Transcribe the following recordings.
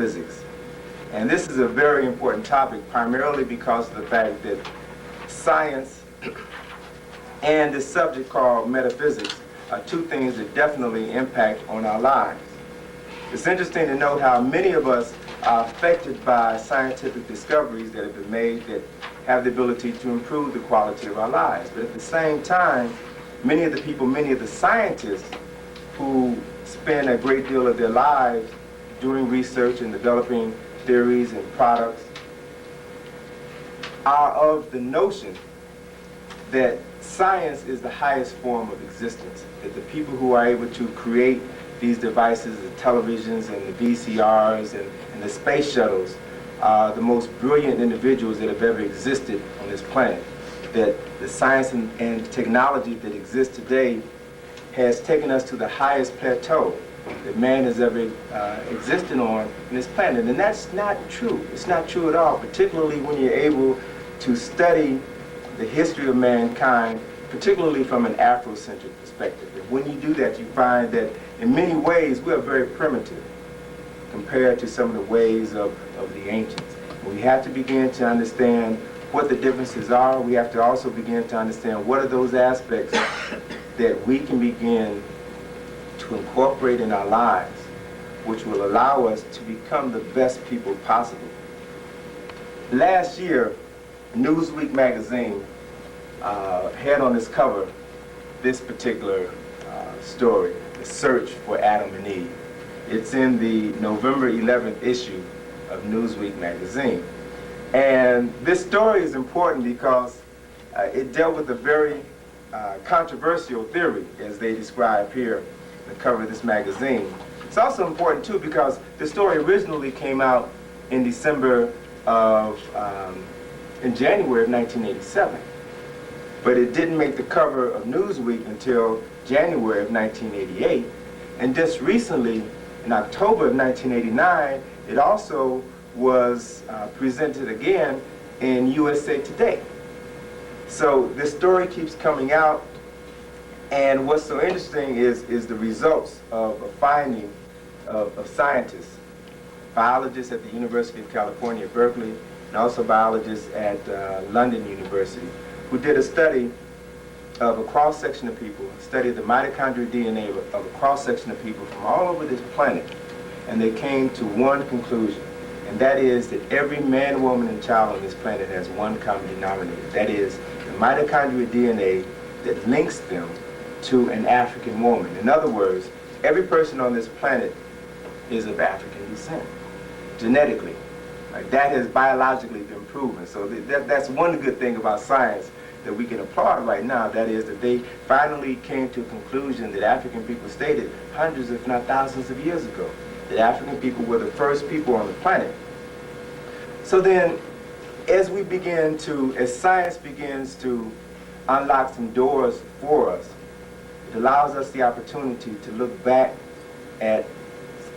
metaphysics. And this is a very important topic, primarily because of the fact that science and this subject called metaphysics are two things that definitely impact on our lives. It's interesting to note how many of us are affected by scientific discoveries that have been made that have the ability to improve the quality of our lives. But at the same time, many of the people, many of the scientists who spend a great deal of their lives doing research and developing theories and products are of the notion that science is the highest form of existence, that the people who are able to create these devices, the televisions and the VCRs and the space shuttles, are the most brilliant individuals that have ever existed on this planet. That the science and technology that exists today has taken us to the highest plateau that man has ever existed on this planet. And that's not true. It's not true at all, particularly when you're able to study the history of mankind, particularly from an Afrocentric perspective. And when you do that, you find that in many ways we are very primitive compared to some of the ways of the ancients. We have to begin to understand what the differences are. We have to also begin to understand what are those aspects that we can begin to incorporate in our lives, which will allow us to become the best people possible. Last year, Newsweek magazine had on its cover this particular story, The Search for Adam and Eve. It's in the November 11th issue of Newsweek magazine. And this story is important because it dealt with a very controversial theory, as they describe here in the cover of this magazine. It's also important, too, because the story originally came out in January of 1987. But it didn't make the cover of Newsweek until January of 1988. And just recently, in October of 1989, it also was presented again in USA Today. So this story keeps coming out, and what's so interesting is the results of a finding of scientists, biologists at the University of California, Berkeley, and also biologists at London University, who did a study of a cross-section of people, studied the mitochondrial DNA of a cross-section of people from all over this planet, and they came to one conclusion, and that is that every man, woman, and child on this planet has one common denominator. That is the mitochondrial DNA that links them to an African woman. In other words, every person on this planet is of African descent, genetically. Right? That has biologically been proven. So that's one good thing about science that we can applaud right now. That is that they finally came to a conclusion that African people stated hundreds, if not thousands of years ago, that African people were the first people on the planet. So then, as science begins to unlock some doors for us, it allows us the opportunity to look back at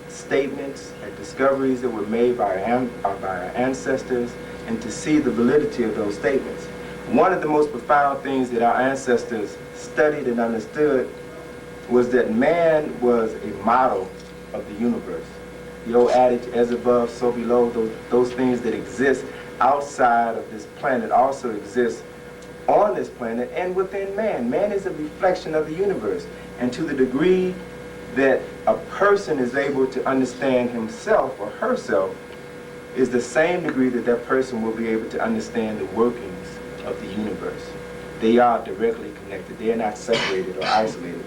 statements, at discoveries that were made by our ancestors, and to see the validity of those statements. One of the most profound things that our ancestors studied and understood was that man was a model of the universe. The old adage, as above, so below, those things that exist outside of this planet also exist on this planet and within man. Man is a reflection of the universe. And to the degree that a person is able to understand himself or herself is the same degree that that person will be able to understand the workings of the universe. They are directly connected. They are not separated or isolated.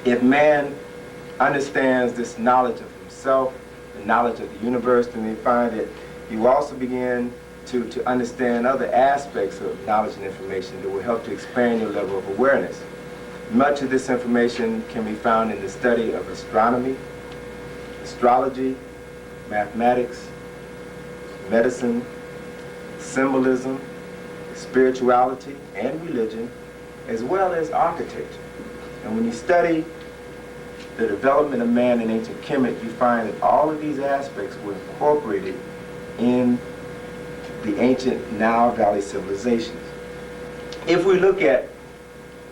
If man understands this knowledge of himself, the knowledge of the universe, then we find that he will also begin to understand other aspects of knowledge and information that will help to expand your level of awareness. Much of this information can be found in the study of astronomy, astrology, mathematics, medicine, symbolism, spirituality, and religion, as well as architecture. And when you study the development of man in ancient Kemet, you find that all of these aspects were incorporated in the ancient Nile Valley civilizations. If we look at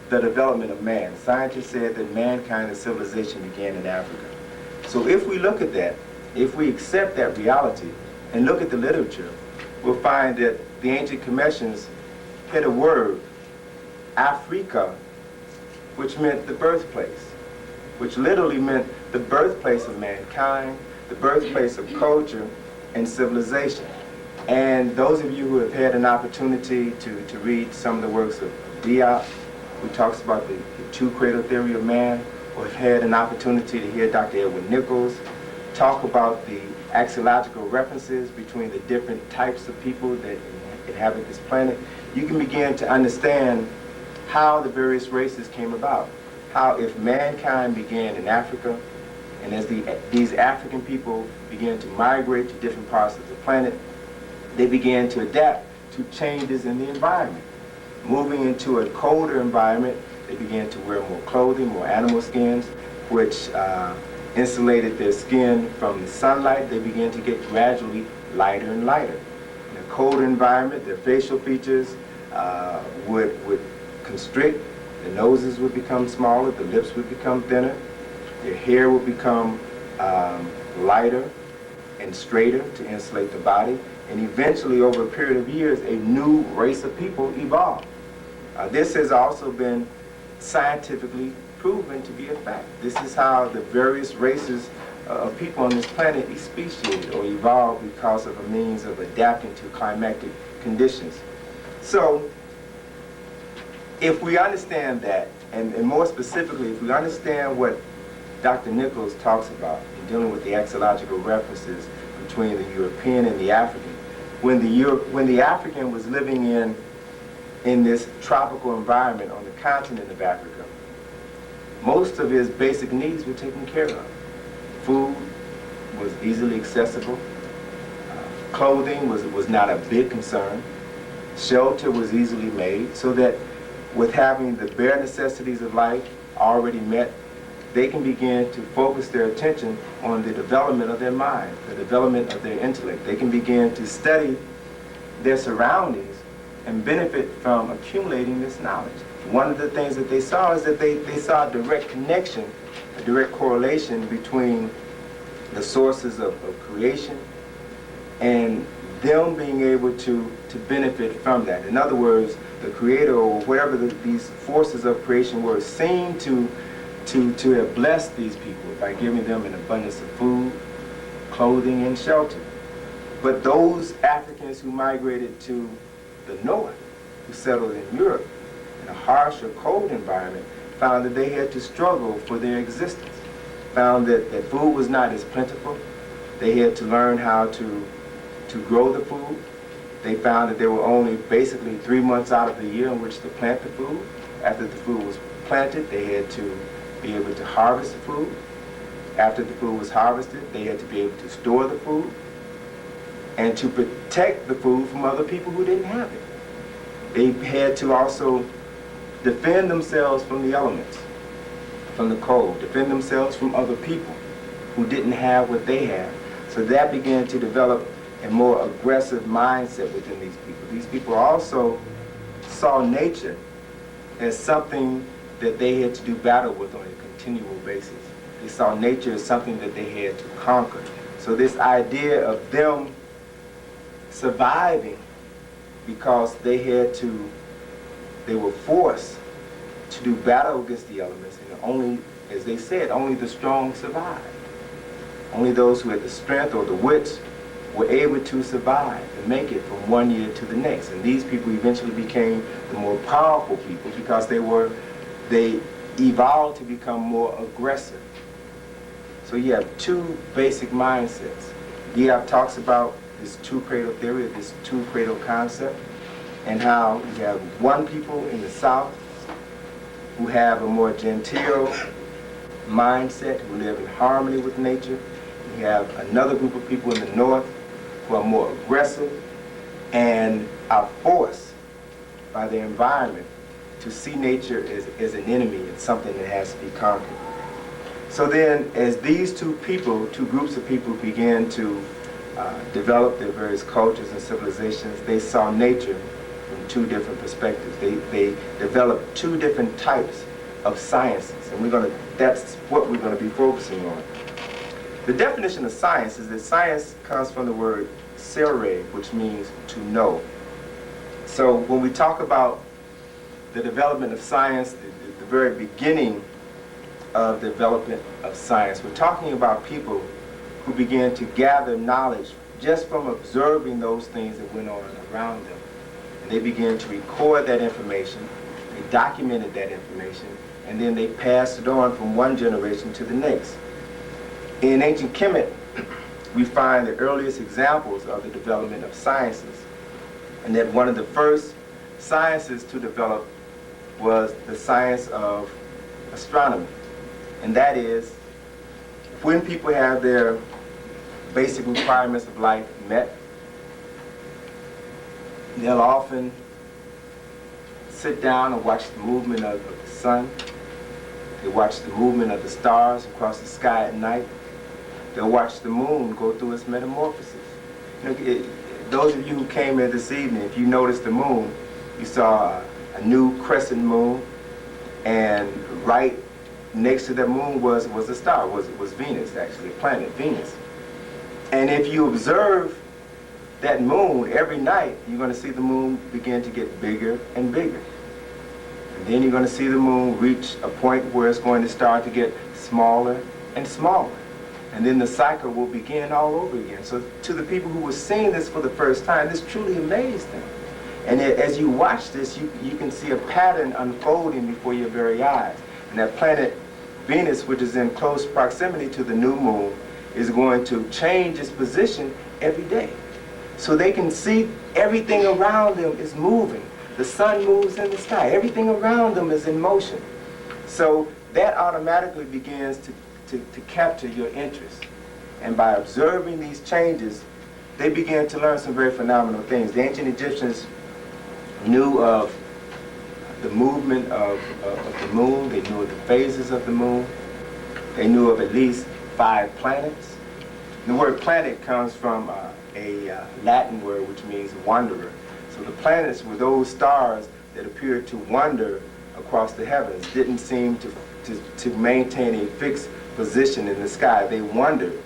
the development of man, scientists said that mankind and civilization began in Africa. So if we look at that, if we accept that reality and look at the literature, we'll find that the ancient Kemetians had a word, Africa, which meant the birthplace, which literally meant the birthplace of mankind, the birthplace of culture and civilization. And those of you who have had an opportunity to read some of the works of Diop, who talks about the two cradle theory of man, or have had an opportunity to hear Dr. Edwin Nichols talk about the axiological references between the different types of people that inhabit this planet, you can begin to understand how the various races came about. How if mankind began in Africa, and as these African people began to migrate to different parts of the planet, they began to adapt to changes in the environment. Moving into a colder environment, they began to wear more clothing, more animal skins, which insulated their skin from the sunlight. They began to get gradually lighter and lighter. In a colder environment, their facial features would constrict. The noses would become smaller, the lips would become thinner, their hair would become lighter and straighter to insulate the body. And eventually, over a period of years, a new race of people evolved. This has also been scientifically proven to be a fact. This is how the various races of people on this planet speciated or evolved because of a means of adapting to climatic conditions. So, if we understand that, and more specifically, if we understand what Dr. Nichols talks about in dealing with the axiological references between the European and the African, when the African was living in this tropical environment on the continent of Africa, most of his basic needs were taken care of. Food was easily accessible. Clothing was not a big concern. Shelter was easily made, so that with having the bare necessities of life already met, they can begin to focus their attention on the development of their mind, the development of their intellect. They can begin to study their surroundings and benefit from accumulating this knowledge. One of the things that they saw is that they saw a direct connection, a direct correlation between the sources of creation and them being able to benefit from that. In other words, the creator or whatever these forces of creation were seemed to have blessed these people by giving them an abundance of food, clothing, and shelter. But those Africans who migrated to the north, who settled in Europe, in a harsh or cold environment, found that they had to struggle for their existence, found that food was not as plentiful. They had to learn how to grow the food. They found that there were only basically 3 months out of the year in which to plant the food. After the food was planted, they had to be able to harvest the food. After the food was harvested, they had to be able to store the food and to protect the food from other people who didn't have it. They had to also defend themselves from the elements, from the cold, defend themselves from other people who didn't have what they had. So that began to develop a more aggressive mindset within these people. These people also saw nature as something that they had to do battle with on a continual basis. They saw nature as something that they had to conquer. So this idea of them surviving because they were forced to do battle against the elements, and only, as they said, only the strong survived. Only those who had the strength or the wits were able to survive and make it from one year to the next. And these people eventually became the more powerful people because they evolved to become more aggressive. So you have two basic mindsets. Diop talks about this two cradle theory, this two cradle concept, and how you have one people in the South who have a more genteel mindset, who live in harmony with nature. You have another group of people in the North who are more aggressive and are forced by their environment to see nature as an enemy and something that has to be conquered. So then, as these two groups of people began to develop their various cultures and civilizations, they saw nature from two different perspectives. They developed two different types of sciences, and that's what we're going to be focusing on. The definition of science is that science comes from the word sere, which means to know. So when we talk about the development of science, the very beginning of development of science, we're talking about people who began to gather knowledge just from observing those things that went on around them. And they began to record that information, they documented that information, and then they passed it on from one generation to the next. In ancient Kemet, we find the earliest examples of the development of sciences, and that one of the first sciences to develop was the science of astronomy. And that is, when people have their basic requirements of life met, they'll often sit down and watch the movement of the sun. They watch the movement of the stars across the sky at night. They'll watch the moon go through its metamorphosis. You know, those of you who came here this evening, if you noticed the moon, you saw a new crescent moon, and right next to the moon was a star, was Venus, actually, a planet, Venus. And if you observe that moon every night, you're going to see the moon begin to get bigger and bigger. And then you're going to see the moon reach a point where it's going to start to get smaller and smaller. And then the cycle will begin all over again. So to the people who were seeing this for the first time, this truly amazed them. And as you watch this, you can see a pattern unfolding before your very eyes. And that planet Venus, which is in close proximity to the new moon, is going to change its position every day. So they can see everything around them is moving. The sun moves in the sky. Everything around them is in motion. So that automatically begins to capture your interest. And by observing these changes, they began to learn some very phenomenal things. The ancient Egyptians knew of the movement of the moon. They knew of the phases of the moon. They knew of at least 5 planets. And the word planet comes from a Latin word which means wanderer. So the planets were those stars that appeared to wander across the heavens, didn't seem to maintain a fixed position in the sky. They wandered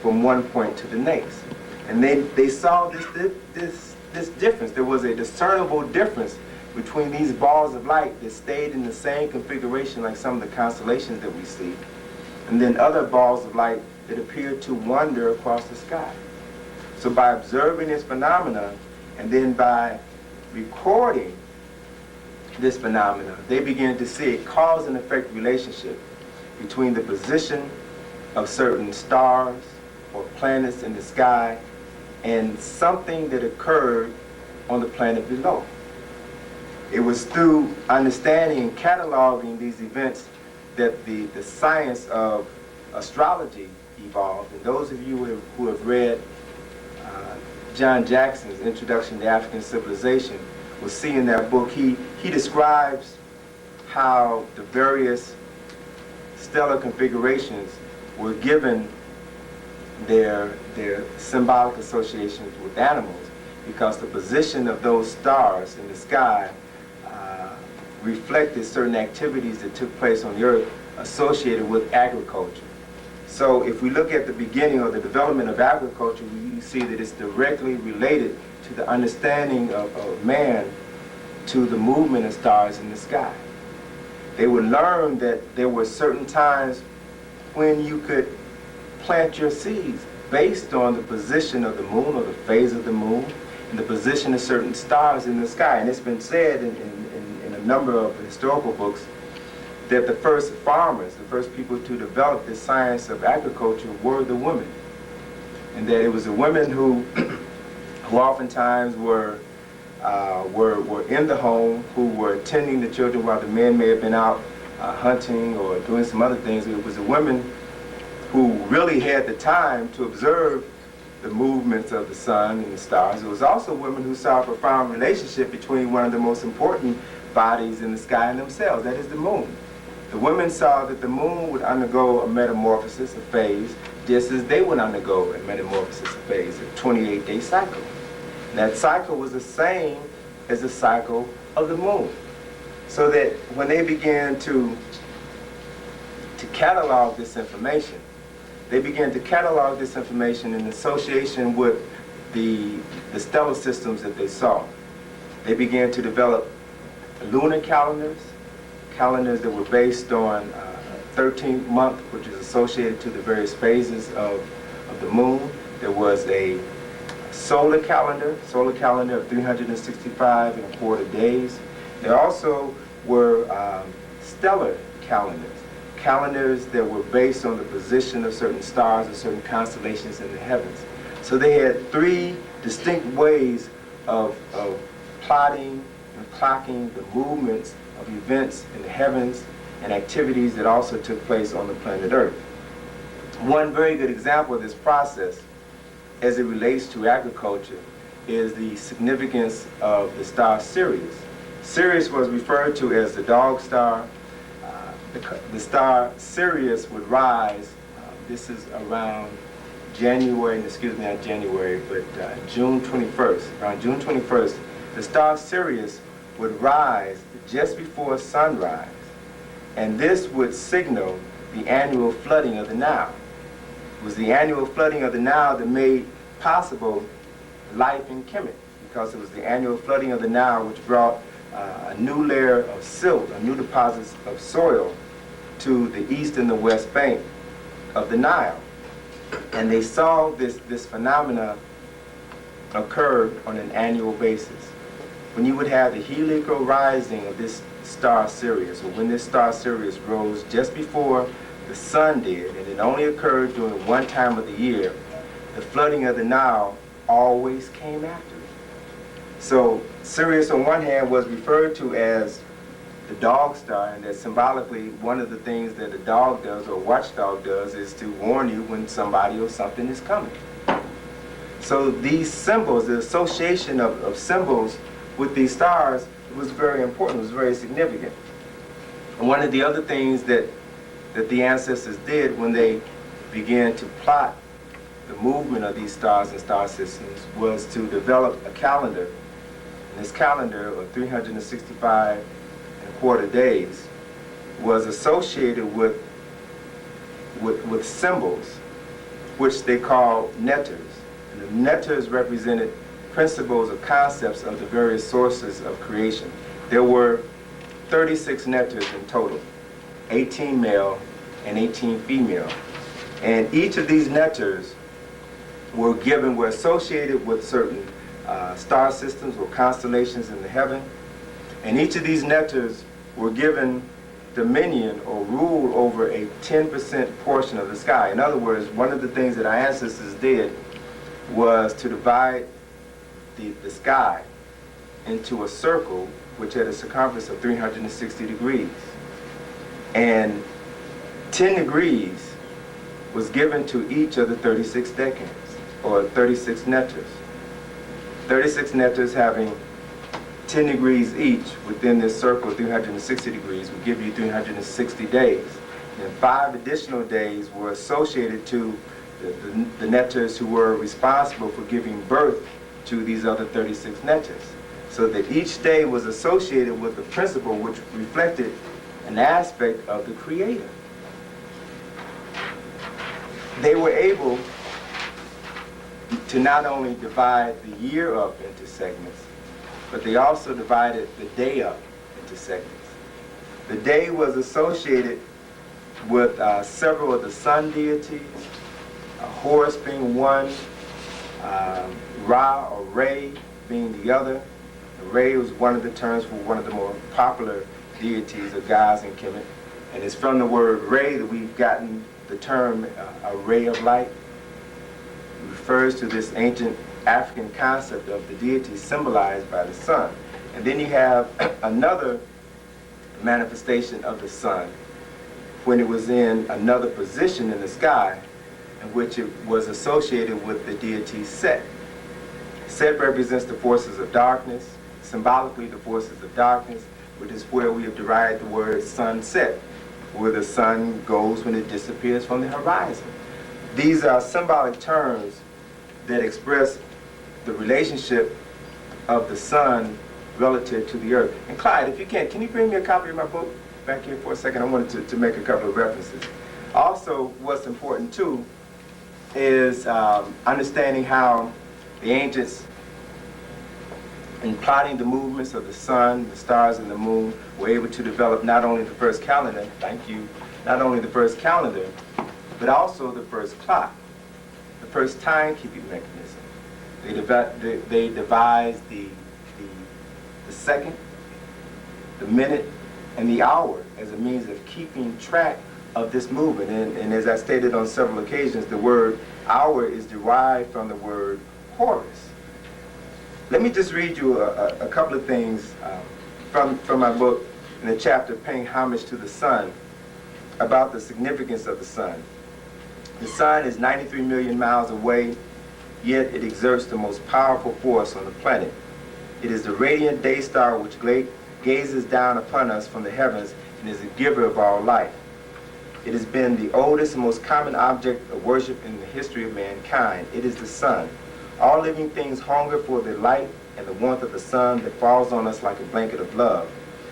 from one point to the next. And they saw this difference. There was a discernible difference between these balls of light that stayed in the same configuration like some of the constellations that we see, and then other balls of light that appeared to wander across the sky. So by observing this phenomena, and then by recording this phenomena, they began to see a cause and effect relationship between the position of certain stars or planets in the sky and something that occurred on the planet below. It was through understanding and cataloging these events that the science of astrology evolved. And those of you who have read John Jackson's Introduction to African Civilization will see in that book, he describes how the various stellar configurations were given their symbolic associations with animals, because the position of those stars in the sky reflected certain activities that took place on the earth associated with agriculture. So if we look at the beginning or the development of agriculture, we see that it's directly related to the understanding of man to the movement of stars in the sky. They would learn that there were certain times when you could plant your seeds based on the position of the moon or the phase of the moon and the position of certain stars in the sky. And it's been said in a number of historical books that the first farmers, the first people to develop the science of agriculture were the women. And that it was the women who oftentimes were in the home, who were tending the children while the men may have been out hunting or doing some other things. It was the women who really had the time to observe the movements of the sun and the stars. It was also women who saw a profound relationship between one of the most important bodies in the sky and themselves, that is the moon. The women saw that the moon would undergo a metamorphosis, a phase, just as they would undergo a metamorphosis, a phase, a 28-day cycle. And that cycle was the same as the cycle of the moon. So that when they began to catalog this information, they began to catalog this information in association with the stellar systems that they saw. They began to develop lunar calendars that were based on 13th month, which is associated to the various phases of the moon. There was a solar calendar of 365 and a quarter days. There also were stellar calendars that were based on the position of certain stars or certain constellations in the heavens. So they had three distinct ways of plotting and clocking the movements of events in the heavens and activities that also took place on the planet Earth. One very good example of this process as it relates to agriculture is the significance of the star Sirius. Sirius was referred to as the dog star. The star Sirius would rise, this is around January, excuse me, not January, but June 21st. Around June 21st, the star Sirius would rise just before sunrise, and this would signal the annual flooding of the Nile. It was the annual flooding of the Nile that made possible life in Kemet, because it was the annual flooding of the Nile which brought a new layer of silt, a new deposits of soil to the east and the west bank of the Nile. And they saw this phenomena occur on an annual basis. When you would have the heliacal rising of this star Sirius, or when this star Sirius rose just before the sun did, and it only occurred during one time of the year, the flooding of the Nile always came after it. So Sirius on one hand was referred to as the dog star, and that symbolically one of the things that a dog does or a watchdog does is to warn you when somebody or something is coming. So these symbols, the association of symbols with these stars was very important, was very significant. And one of the other things that the ancestors did when they began to plot the movement of these stars and star systems was to develop a calendar. And this calendar of 365 and a quarter days was associated with symbols which they called netters. And the netters represented principles or concepts of the various sources of creation. There were 36 netters in total, 18 male and 18 female. And each of these netters were associated with certain star systems or constellations in the heaven. And each of these netters were given dominion or rule over a 10% portion of the sky. In other words, one of the things that our ancestors did was to divide the sky into a circle which had a circumference of 360 degrees. And 10 degrees was given to each of the 36 decans, or 36 netters. 36 netters having 10 degrees each within this circle of 360 degrees would give you 360 days. And 5 additional days were associated to the netters who were responsible for giving birth to these other 36 netters. So that each day was associated with a principle which reflected an aspect of the Creator. They were able to not only divide the year up into segments, but they also divided the day up into segments. The day was associated with several of the sun deities, Horus being one, Ra or Re being the other. Re was one of the terms for one of the more popular deities or gods in Kemet. And it's from the word Re that we've gotten the term a ray of light. It refers to this ancient African concept of the deity symbolized by the sun. And then you have another manifestation of the sun when it was in another position in the sky, in which it was associated with the deity Set. Set represents the forces of darkness, symbolically the forces of darkness, which is where we have derived the word sunset, where the sun goes when it disappears from the horizon. These are symbolic terms that express the relationship of the sun relative to the earth. And Clyde, if you can you bring me a copy of my book back here for a second? I wanted to make a couple of references. Also, what's important too is understanding how the ancients, in plotting the movements of the sun, the stars, and the moon, were able to develop not only the first calendar, not only the first calendar, but also the first clock, the first timekeeping mechanism. They devised the second, the minute, and the hour as a means of keeping track of this movement. And as I stated on several occasions, the word hour is derived from the word Horus. Let me just read you a couple of things from my book in the chapter Paying Homage to the Sun about the significance of the sun. The sun is 93 million miles away, yet it exerts the most powerful force on the planet. It is the radiant day star which gazes down upon us from the heavens and is the giver of all life. It has been the oldest and most common object of worship in the history of mankind. It is the sun. All living things hunger for the light and the warmth of the sun that falls on us like a blanket of love.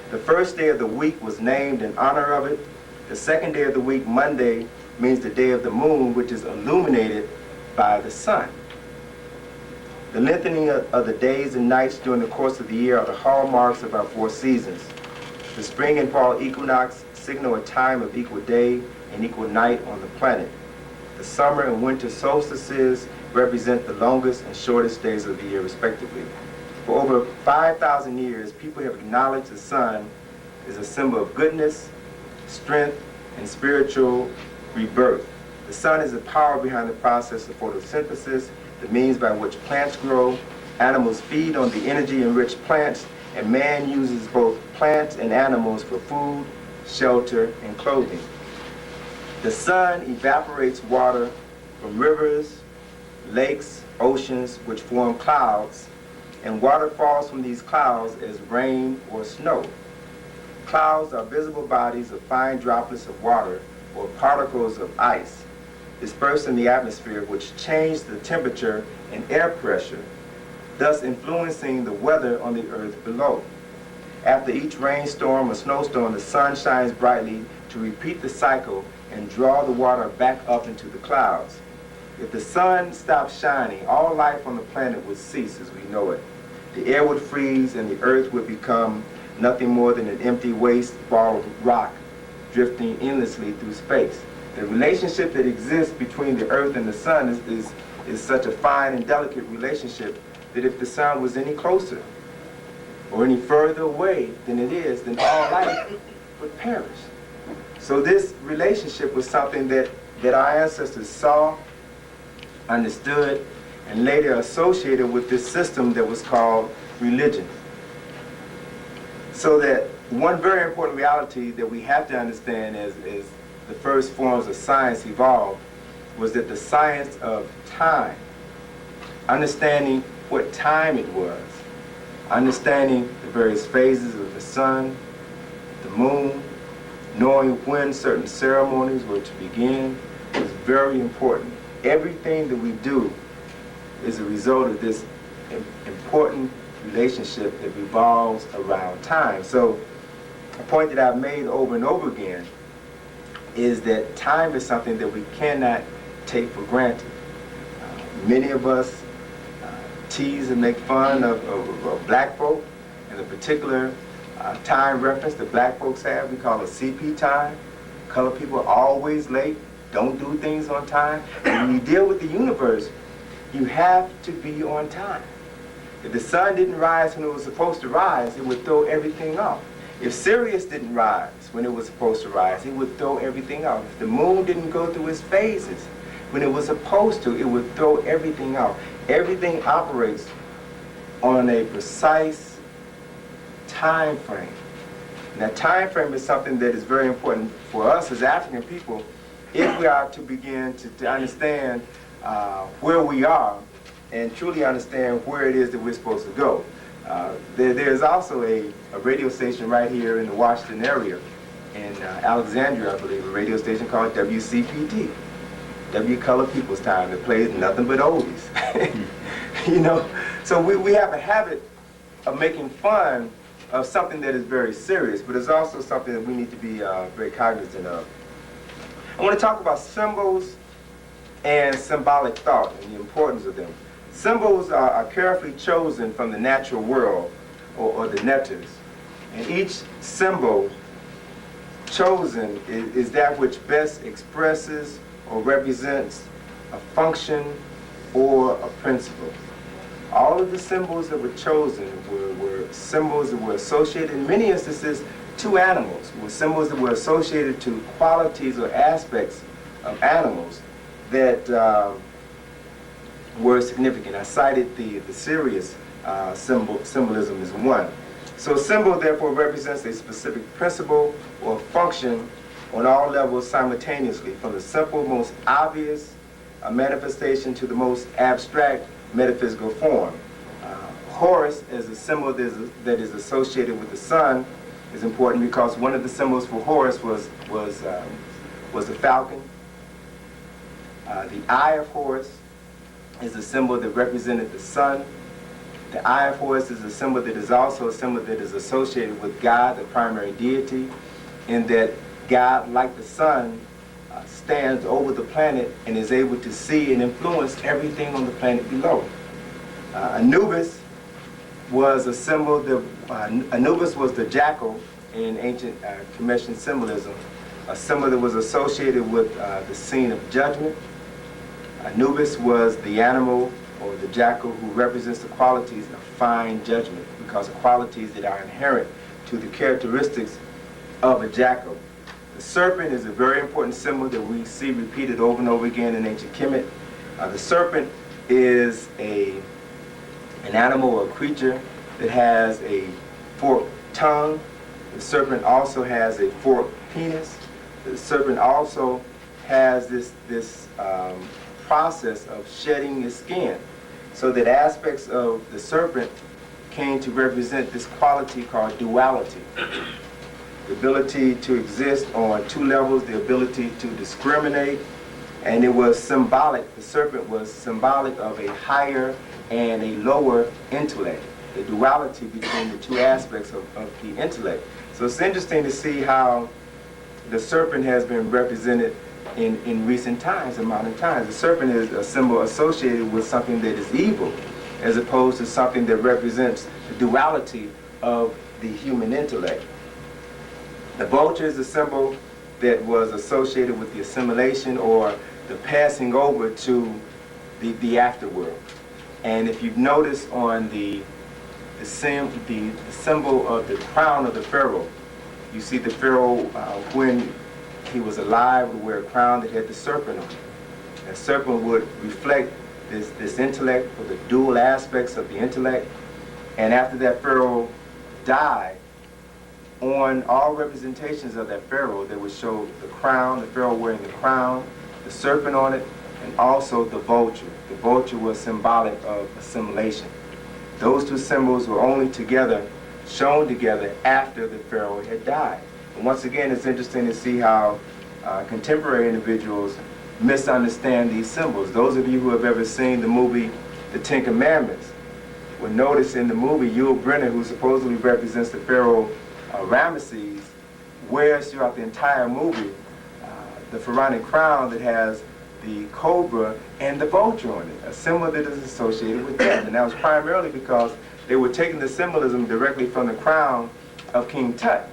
The first day of the week was named in honor of it. The second day of the week, Monday, means the day of the moon, which is illuminated by the sun. The lengthening of the days and nights during the course of the year are the hallmarks of our four seasons. The spring and fall equinox signal a time of equal day and equal night on the planet. The summer and winter solstices represent the longest and shortest days of the year, respectively. For over 5,000 years, people have acknowledged the sun as a symbol of goodness, strength, and spiritual rebirth. The sun is the power behind the process of photosynthesis, the means by which plants grow. Animals feed on the energy-enriched plants, and man uses both plants and animals for food, shelter, and clothing. The sun evaporates water from rivers, lakes, oceans, which form clouds, and water falls from these clouds as rain or snow. Clouds are visible bodies of fine droplets of water or particles of ice dispersed in the atmosphere, which change the temperature and air pressure, thus influencing the weather on the earth below. After each rainstorm or snowstorm, the sun shines brightly to repeat the cycle and draw the water back up into the clouds. If the sun stopped shining, all life on the planet would cease as we know it. The air would freeze and the earth would become nothing more than an empty waste ball of rock drifting endlessly through space. The relationship that exists between the earth and the sun is such a fine and delicate relationship that if the sun was any closer or any further away than it is, then all life would perish. So this relationship was something that our ancestors saw, understood, and later associated with this system that was called religion. So that one very important reality that we have to understand as the first forms of science evolved was that the science of time, understanding what time it was, understanding the various phases of the sun, the moon, knowing when certain ceremonies were to begin was very important. Everything that we do is a result of this important relationship that revolves around time. So a point that I've made over and over again is that time is something that we cannot take for granted. Many of us tease and make fun of black folk and the particular time reference that black folks have. We call it CP time. Colored people are always late, don't do things on time. And when you deal with the universe, you have to be on time. If the sun didn't rise when it was supposed to rise, it would throw everything off. If Sirius didn't rise when it was supposed to rise, it would throw everything off. If the moon didn't go through its phases when it was supposed to, it would throw everything off. Everything operates on a precise time frame. And that time frame is something that is very important for us as African people if we are to begin to understand where we are and truly understand where it is that we're supposed to go. There's also a radio station right here in the Washington area, in Alexandria, I believe, a radio station called WCPT, W Colored People's Time, that plays nothing but oldies. You know, so we have a habit of making fun of something that is very serious, but it's also something that we need to be very cognizant of. I want to talk about symbols and symbolic thought and the importance of them. Symbols are carefully chosen from the natural world, or the netters. And each symbol chosen is that which best expresses or represents a function or a principle. All of the symbols that were chosen were symbols that were associated, in many instances, to animals, were symbols that were associated to qualities or aspects of animals that were significant. I cited the Sirius symbolism as one. So a symbol therefore represents a specific principle or function on all levels simultaneously, from the simple, most obvious manifestation to the most abstract metaphysical form. Horus as a symbol that is associated with the sun is important because one of the symbols for Horus was the falcon. The eye of Horus is a symbol that represented the sun. The eye of Horus is a symbol that is also a symbol that is associated with God, the primary deity, in that God, like the sun, stands over the planet and is able to see and influence everything on the planet below. Anubis was a symbol that, Anubis was the jackal in ancient Kemetic symbolism, a symbol that was associated with the scene of judgment. Anubis was the animal or the jackal who represents the qualities of fine judgment, because of qualities that are inherent to the characteristics of a jackal. The serpent is a very important symbol that we see repeated over and over again in ancient Kemet. The serpent is an animal or creature that has a forked tongue. The serpent also has a forked penis. The serpent also has this process of shedding its skin, so that aspects of the serpent came to represent this quality called duality. The ability to exist on two levels, the ability to discriminate, and it was symbolic. The serpent was symbolic of a higher and a lower intellect, the duality between the two aspects of the intellect. So it's interesting to see how the serpent has been represented in recent times, in modern times. The serpent is a symbol associated with something that is evil, as opposed to something that represents the duality of the human intellect. The vulture is a symbol that was associated with the assimilation or the passing over to the afterworld. And if you've noticed on the symbol of the crown of the pharaoh, you see the pharaoh when he was alive would wear a crown that had the serpent on it. That serpent would reflect this intellect, or the dual aspects of the intellect. And after that pharaoh died, on all representations of that pharaoh, they would show the crown, the pharaoh wearing the crown, the serpent on it, and also the vulture. The vulture was symbolic of assimilation. Those two symbols were only together, shown together after the pharaoh had died. And once again, it's interesting to see how contemporary individuals misunderstand these symbols. Those of you who have ever seen the movie The Ten Commandments will notice in the movie, Yul Brynner, who supposedly represents the pharaoh Ramesses, wears throughout the entire movie the pharaonic crown that has the cobra and the vulture on it, a symbol that is associated with them. And that was primarily because they were taking the symbolism directly from the crown of King Tut,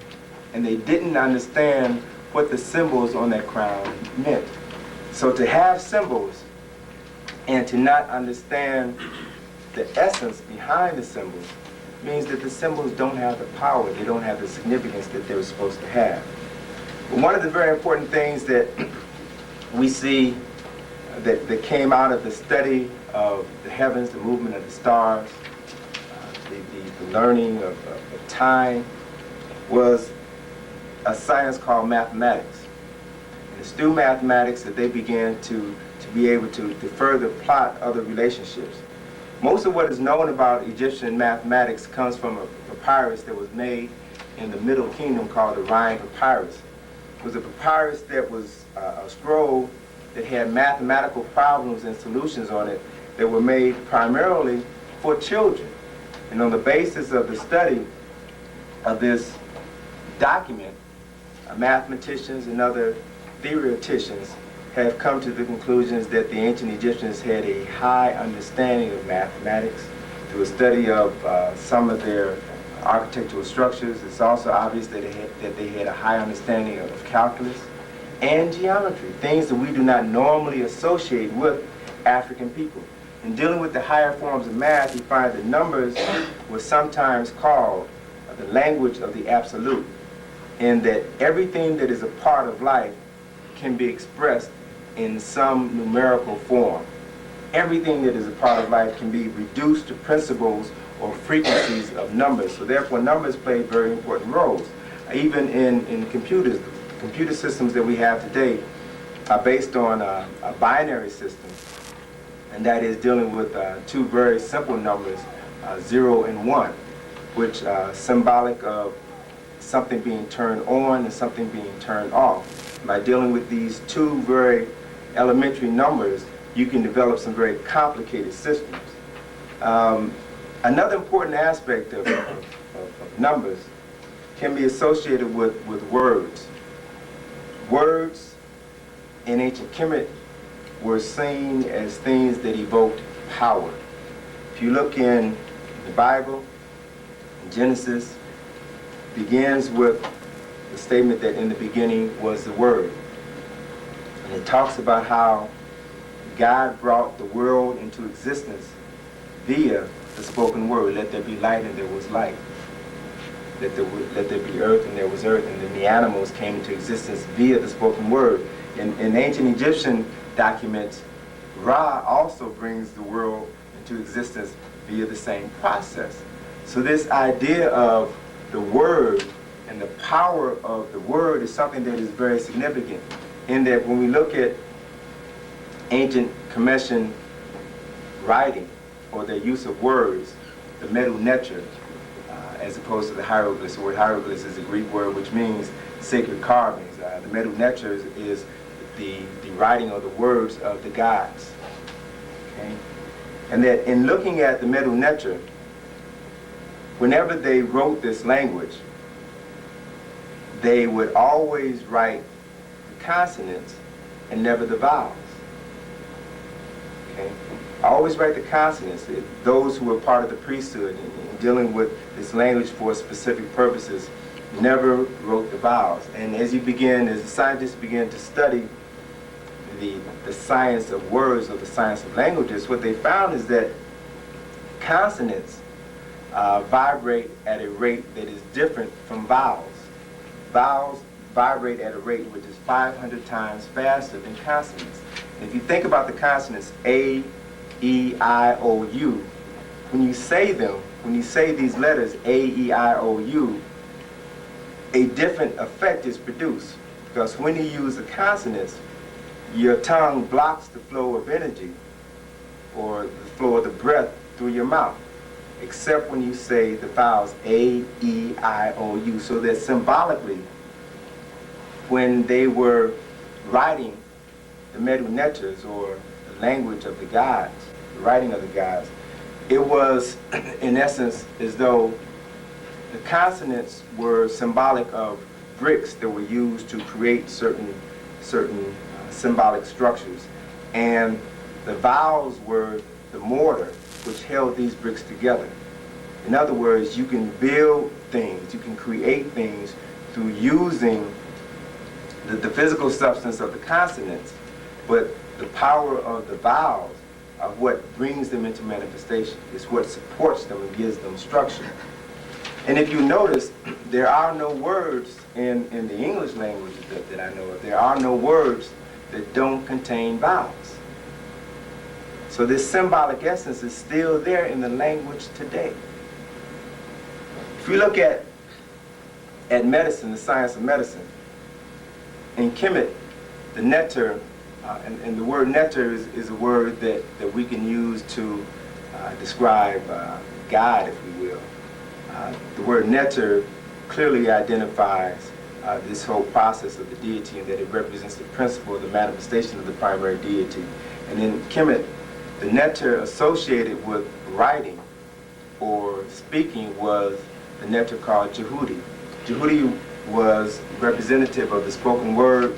and they didn't understand what the symbols on that crown meant. So to have symbols and to not understand the essence behind the symbols means that the symbols don't have the power, they don't have the significance that they were supposed to have. But one of the very important things that we see that came out of the study of the heavens, the movement of the stars, the learning of time, was a science called mathematics. And it's through mathematics that they began to be able to further plot other relationships. Most of what is known about Egyptian mathematics comes from a papyrus that was made in the Middle Kingdom called the Rhine Papyrus. It was a papyrus that was a scroll that had mathematical problems and solutions on it that were made primarily for children. And on the basis of the study of this document, mathematicians and other theoreticians have come to the conclusions that the ancient Egyptians had a high understanding of mathematics through a study of some of their architectural structures. It's also obvious that they had a high understanding of calculus and geometry, things that we do not normally associate with African people. In dealing with the higher forms of math, you find that numbers were sometimes called the language of the absolute, in that everything that is a part of life can be expressed in some numerical form. Everything that is a part of life can be reduced to principles or frequencies of numbers. So therefore, numbers play very important roles. Even in computers, the computer systems that we have today are based on a binary system, and that is dealing with two very simple numbers, 0 and 1, which are symbolic of something being turned on and something being turned off. By dealing with these two very elementary numbers, you can develop some very complicated systems. Another important aspect of numbers can be associated with words. Words in ancient Kemet were seen as things that evoked power. If you look in the Bible, in Genesis, begins with the statement that in the beginning was the Word. And it talks about how God brought the world into existence via the spoken word. Let there be light, and there was light. Let there be earth, and there was earth. And then the animals came into existence via the spoken word. In ancient Egyptian documents, Ra also brings the world into existence via the same process. So this idea of the word and the power of the word is something that is very significant, in that when we look at ancient Kemetian writing, or their use of words, the metal netter, as opposed to the hieroglyphs. The word hieroglyphs is a Greek word which means sacred carvings. The metal netter is the writing or the words of the gods. Okay? And that in looking at the metal netter, whenever they wrote this language, they would always write the consonants and never the vowels. Okay? Always write the consonants. Those who were part of the priesthood and dealing with this language for specific purposes never wrote the vowels. And as the scientists began to study the science of words, or the science of languages, what they found is that consonants vibrate at a rate that is different from vowels. Vowels vibrate at a rate which is 500 times faster than consonants. And if you think about the consonants A, E, I, O, U, when you say them, when you say these letters A, E, I, O, U, a different effect is produced. Because when you use the consonants, your tongue blocks the flow of energy, or the flow of the breath through your mouth, except when you say the vowels A, E, I, O, U. So that symbolically, when they were writing the metal netters, or the language of the gods, the writing of the gods, it was in essence as though the consonants were symbolic of bricks that were used to create certain symbolic structures, and the vowels were the mortar which held these bricks together. In other words, you can build things, you can create things through using the physical substance of the consonants, but the power of the vowels are what brings them into manifestation. It's what supports them and gives them structure. And if you notice, there are no words in the English language that I know of, there are no words that don't contain vowels. So this symbolic essence is still there in the language today. If we look at medicine, the science of medicine, in Kemet, the netter, and the word netter is a word that we can use to describe God, if we will. The word netter clearly identifies this whole process of the deity, and that it represents the principle of the manifestation of the primary deity. And in Kemet, the netter associated with writing or speaking was the netter called Jehudi. Jehudi was representative of the spoken word,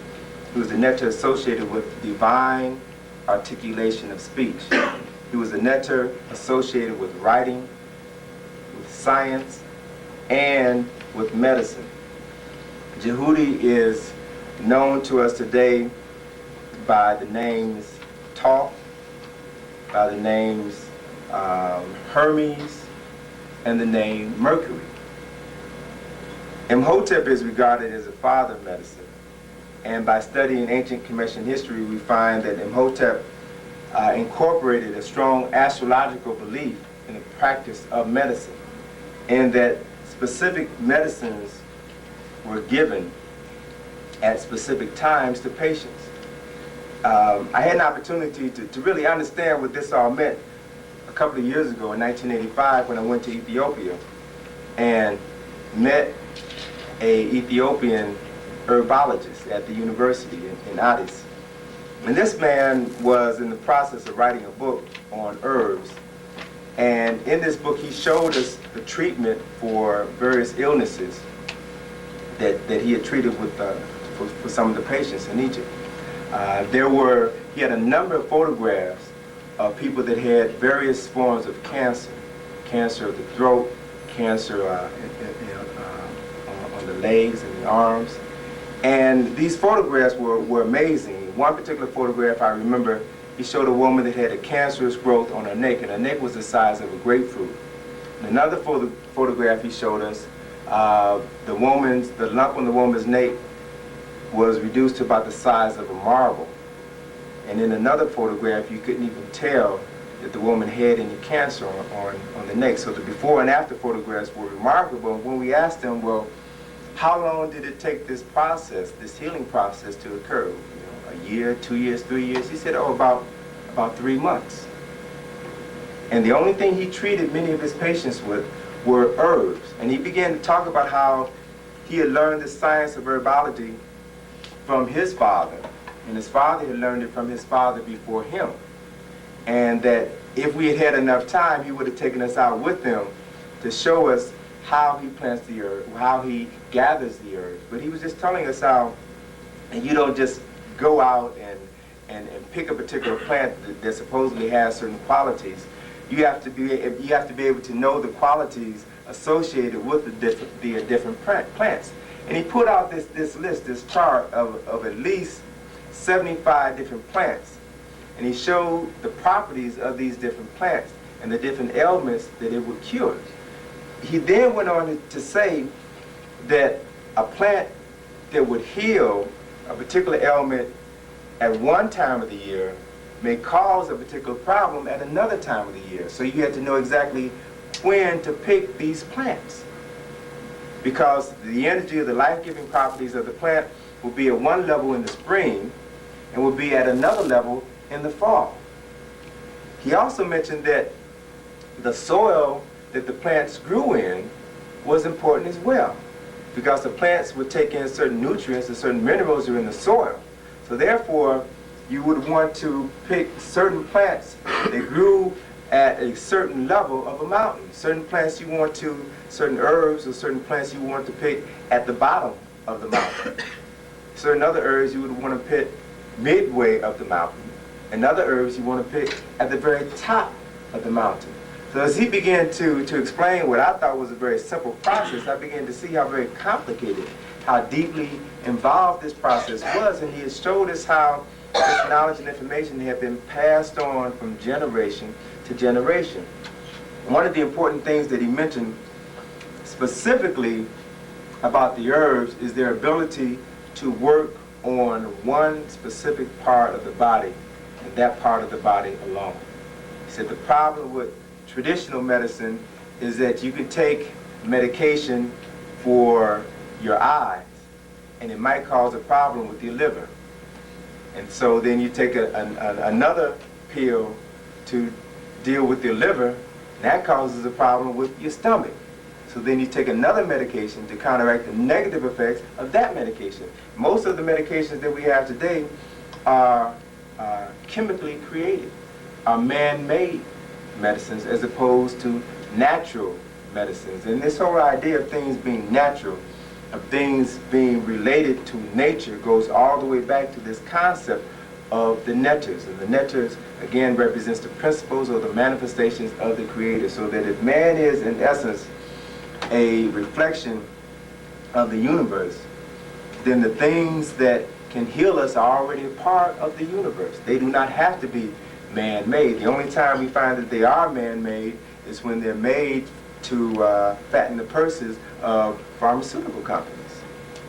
He was a nectar associated with divine articulation of speech. He was a nectar associated with writing, with science, and with medicine. Jehudi is known to us today by the names Thoth, by the names Hermes, and the name Mercury. Imhotep is regarded as a father of medicine, and by studying ancient Kemetic history, we find that Imhotep incorporated a strong astrological belief in the practice of medicine, and that specific medicines were given at specific times to patients. I had an opportunity to really understand what this all meant a couple of years ago in 1985 when I went to Ethiopia and met an Ethiopian herbologist at the university in Addis. And this man was in the process of writing a book on herbs. And in this book, he showed us the treatment for various illnesses that he had treated with for some of the patients in Egypt. He had a number of photographs of people that had various forms of cancer, cancer of the throat, cancer on the legs and the arms. And these photographs were amazing. One particular photograph I remember, he showed a woman that had a cancerous growth on her neck, and her neck was the size of a grapefruit. In another photograph he showed us, the lump on the woman's neck was reduced to about the size of a marble. And in another photograph, you couldn't even tell that the woman had any cancer on the neck. So the before and after photographs were remarkable. When we asked him, well, how long did it take this process, this healing process to occur? You know, a year, 2 years, 3 years? He said, oh, about 3 months. And the only thing he treated many of his patients with were herbs. And he began to talk about how he had learned the science of herbology from his father, and his father had learned it from his father before him. And that if we had had enough time, he would have taken us out with him to show us how he plants the herb, how he gathers the herbs. But he was just telling us how, and you don't just go out and pick a particular plant that supposedly has certain qualities. You have to be able to know the qualities associated with the different plants. And he put out this list, this chart of at least 75 different plants. And he showed the properties of these different plants and the different ailments that it would cure. He then went on to say that a plant that would heal a particular ailment at one time of the year may cause a particular problem at another time of the year. So you had to know exactly when to pick these plants, because the energy of the life-giving properties of the plant will be at one level in the spring and will be at another level in the fall. He also mentioned that the soil that the plants grew in was important as well, because the plants would take in certain nutrients and certain minerals are in the soil. So therefore, you would want to pick certain plants that grew at a certain level of a mountain. Certain plants you want to, certain herbs or certain plants you want to pick at the bottom of the mountain. Certain other herbs you would want to pick midway of the mountain. And other herbs you want to pick at the very top of the mountain. So as he began to explain what I thought was a very simple process, I began to see how very complicated, how deeply involved this process was. And he has showed us how this knowledge and information had been passed on from generation to generation. One of the important things that he mentioned specifically about the herbs is their ability to work on one specific part of the body, and that part of the body alone. He said the problem with traditional medicine is that you can take medication for your eyes, and it might cause a problem with your liver. And so then you take another pill to deal with your liver, and that causes a problem with your stomach. So then you take another medication to counteract the negative effects of that medication. Most of the medications that we have today are chemically created, are man-made medicines as opposed to natural medicines. And this whole idea of things being natural of things being related to nature goes all the way back to this concept of the netters. And the netters, again, represents the principles or the manifestations of the Creator. So that if man is, in essence, a reflection of the universe, then the things that can heal us are already a part of the universe. They do not have to be man-made. The only time we find that they are man-made is when they're made to fatten the purses of pharmaceutical companies.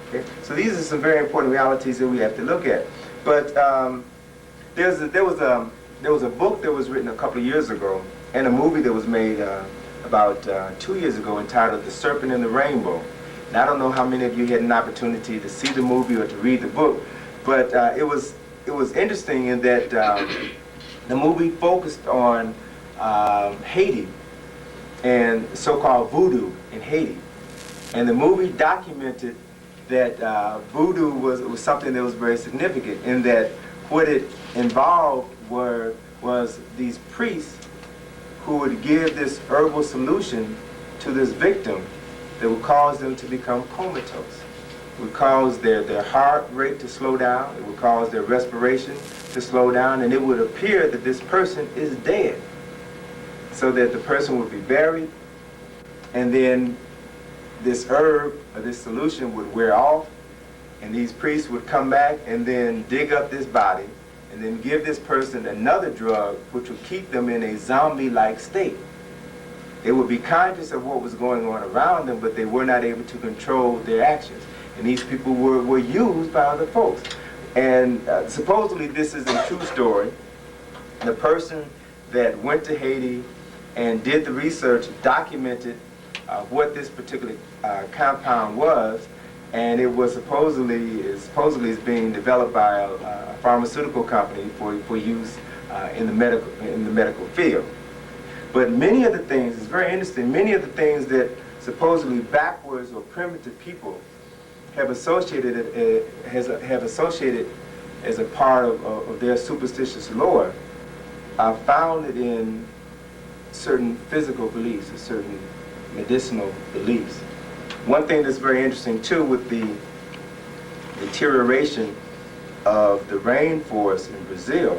Okay? So these are some very important realities that we have to look at. But there was a book that was written a couple of years ago, and a movie that was made about 2 years ago entitled The Serpent and the Rainbow. And I don't know how many of you had an opportunity to see the movie or to read the book, but it was interesting in that the movie focused on Haiti and so-called voodoo in Haiti. And the movie documented that voodoo was something that was very significant, in that what it involved was these priests who would give this herbal solution to this victim that would cause them to become comatose. It would cause their heart rate to slow down, it would cause their respiration to slow down, and it would appear that this person is dead. So that the person would be buried, and then this herb or this solution would wear off, and these priests would come back and then dig up this body and then give this person another drug which would keep them in a zombie-like state. They would be conscious of what was going on around them, but they were not able to control their actions. And these people were used by other folks. And supposedly this is a true story. The person that went to Haiti and did the research documented what this particular compound was, and it was supposedly is being developed by a pharmaceutical company for use in the medical field. But many of the things, it's very interesting, many of the things that supposedly backwards or primitive people have associated as a part of their superstitious lore are founded in certain physical beliefs or certain medicinal beliefs. One thing that's very interesting too with the deterioration of the rainforest in Brazil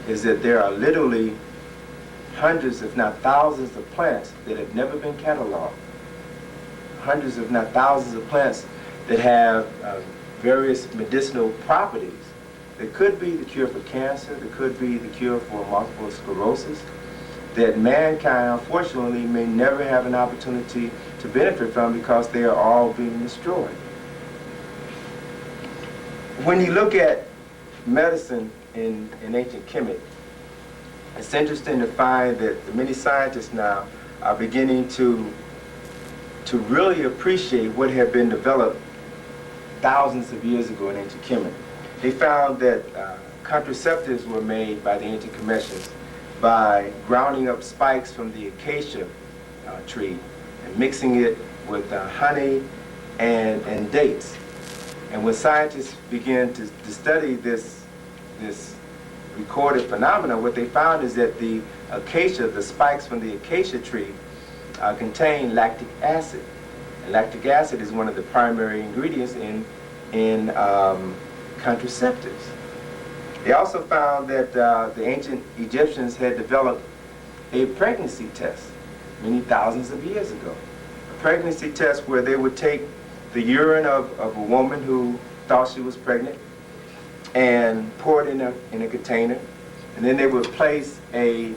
is that there are literally hundreds, if not thousands, of plants that have never been cataloged. Hundreds, if not thousands, of plants that have various medicinal properties. That could be the cure for cancer, that could be the cure for multiple sclerosis, that mankind, unfortunately, may never have an opportunity to benefit from because they are all being destroyed. When you look at medicine in ancient Kemet, it's interesting to find that many scientists now are beginning to really appreciate what had been developed thousands of years ago in ancient Kemet. They found that contraceptives were made by the ancient Kemetians by grounding up spikes from the acacia tree and mixing it with honey and dates. And when scientists began to study this recorded phenomena, what they found is that the acacia, the spikes from the acacia tree, contain lactic acid. And lactic acid is one of the primary ingredients in contraceptives. They also found that the ancient Egyptians had developed a pregnancy test many thousands of years ago. A pregnancy test where they would take the urine of a woman who thought she was pregnant and pour it in a container, and then they would place a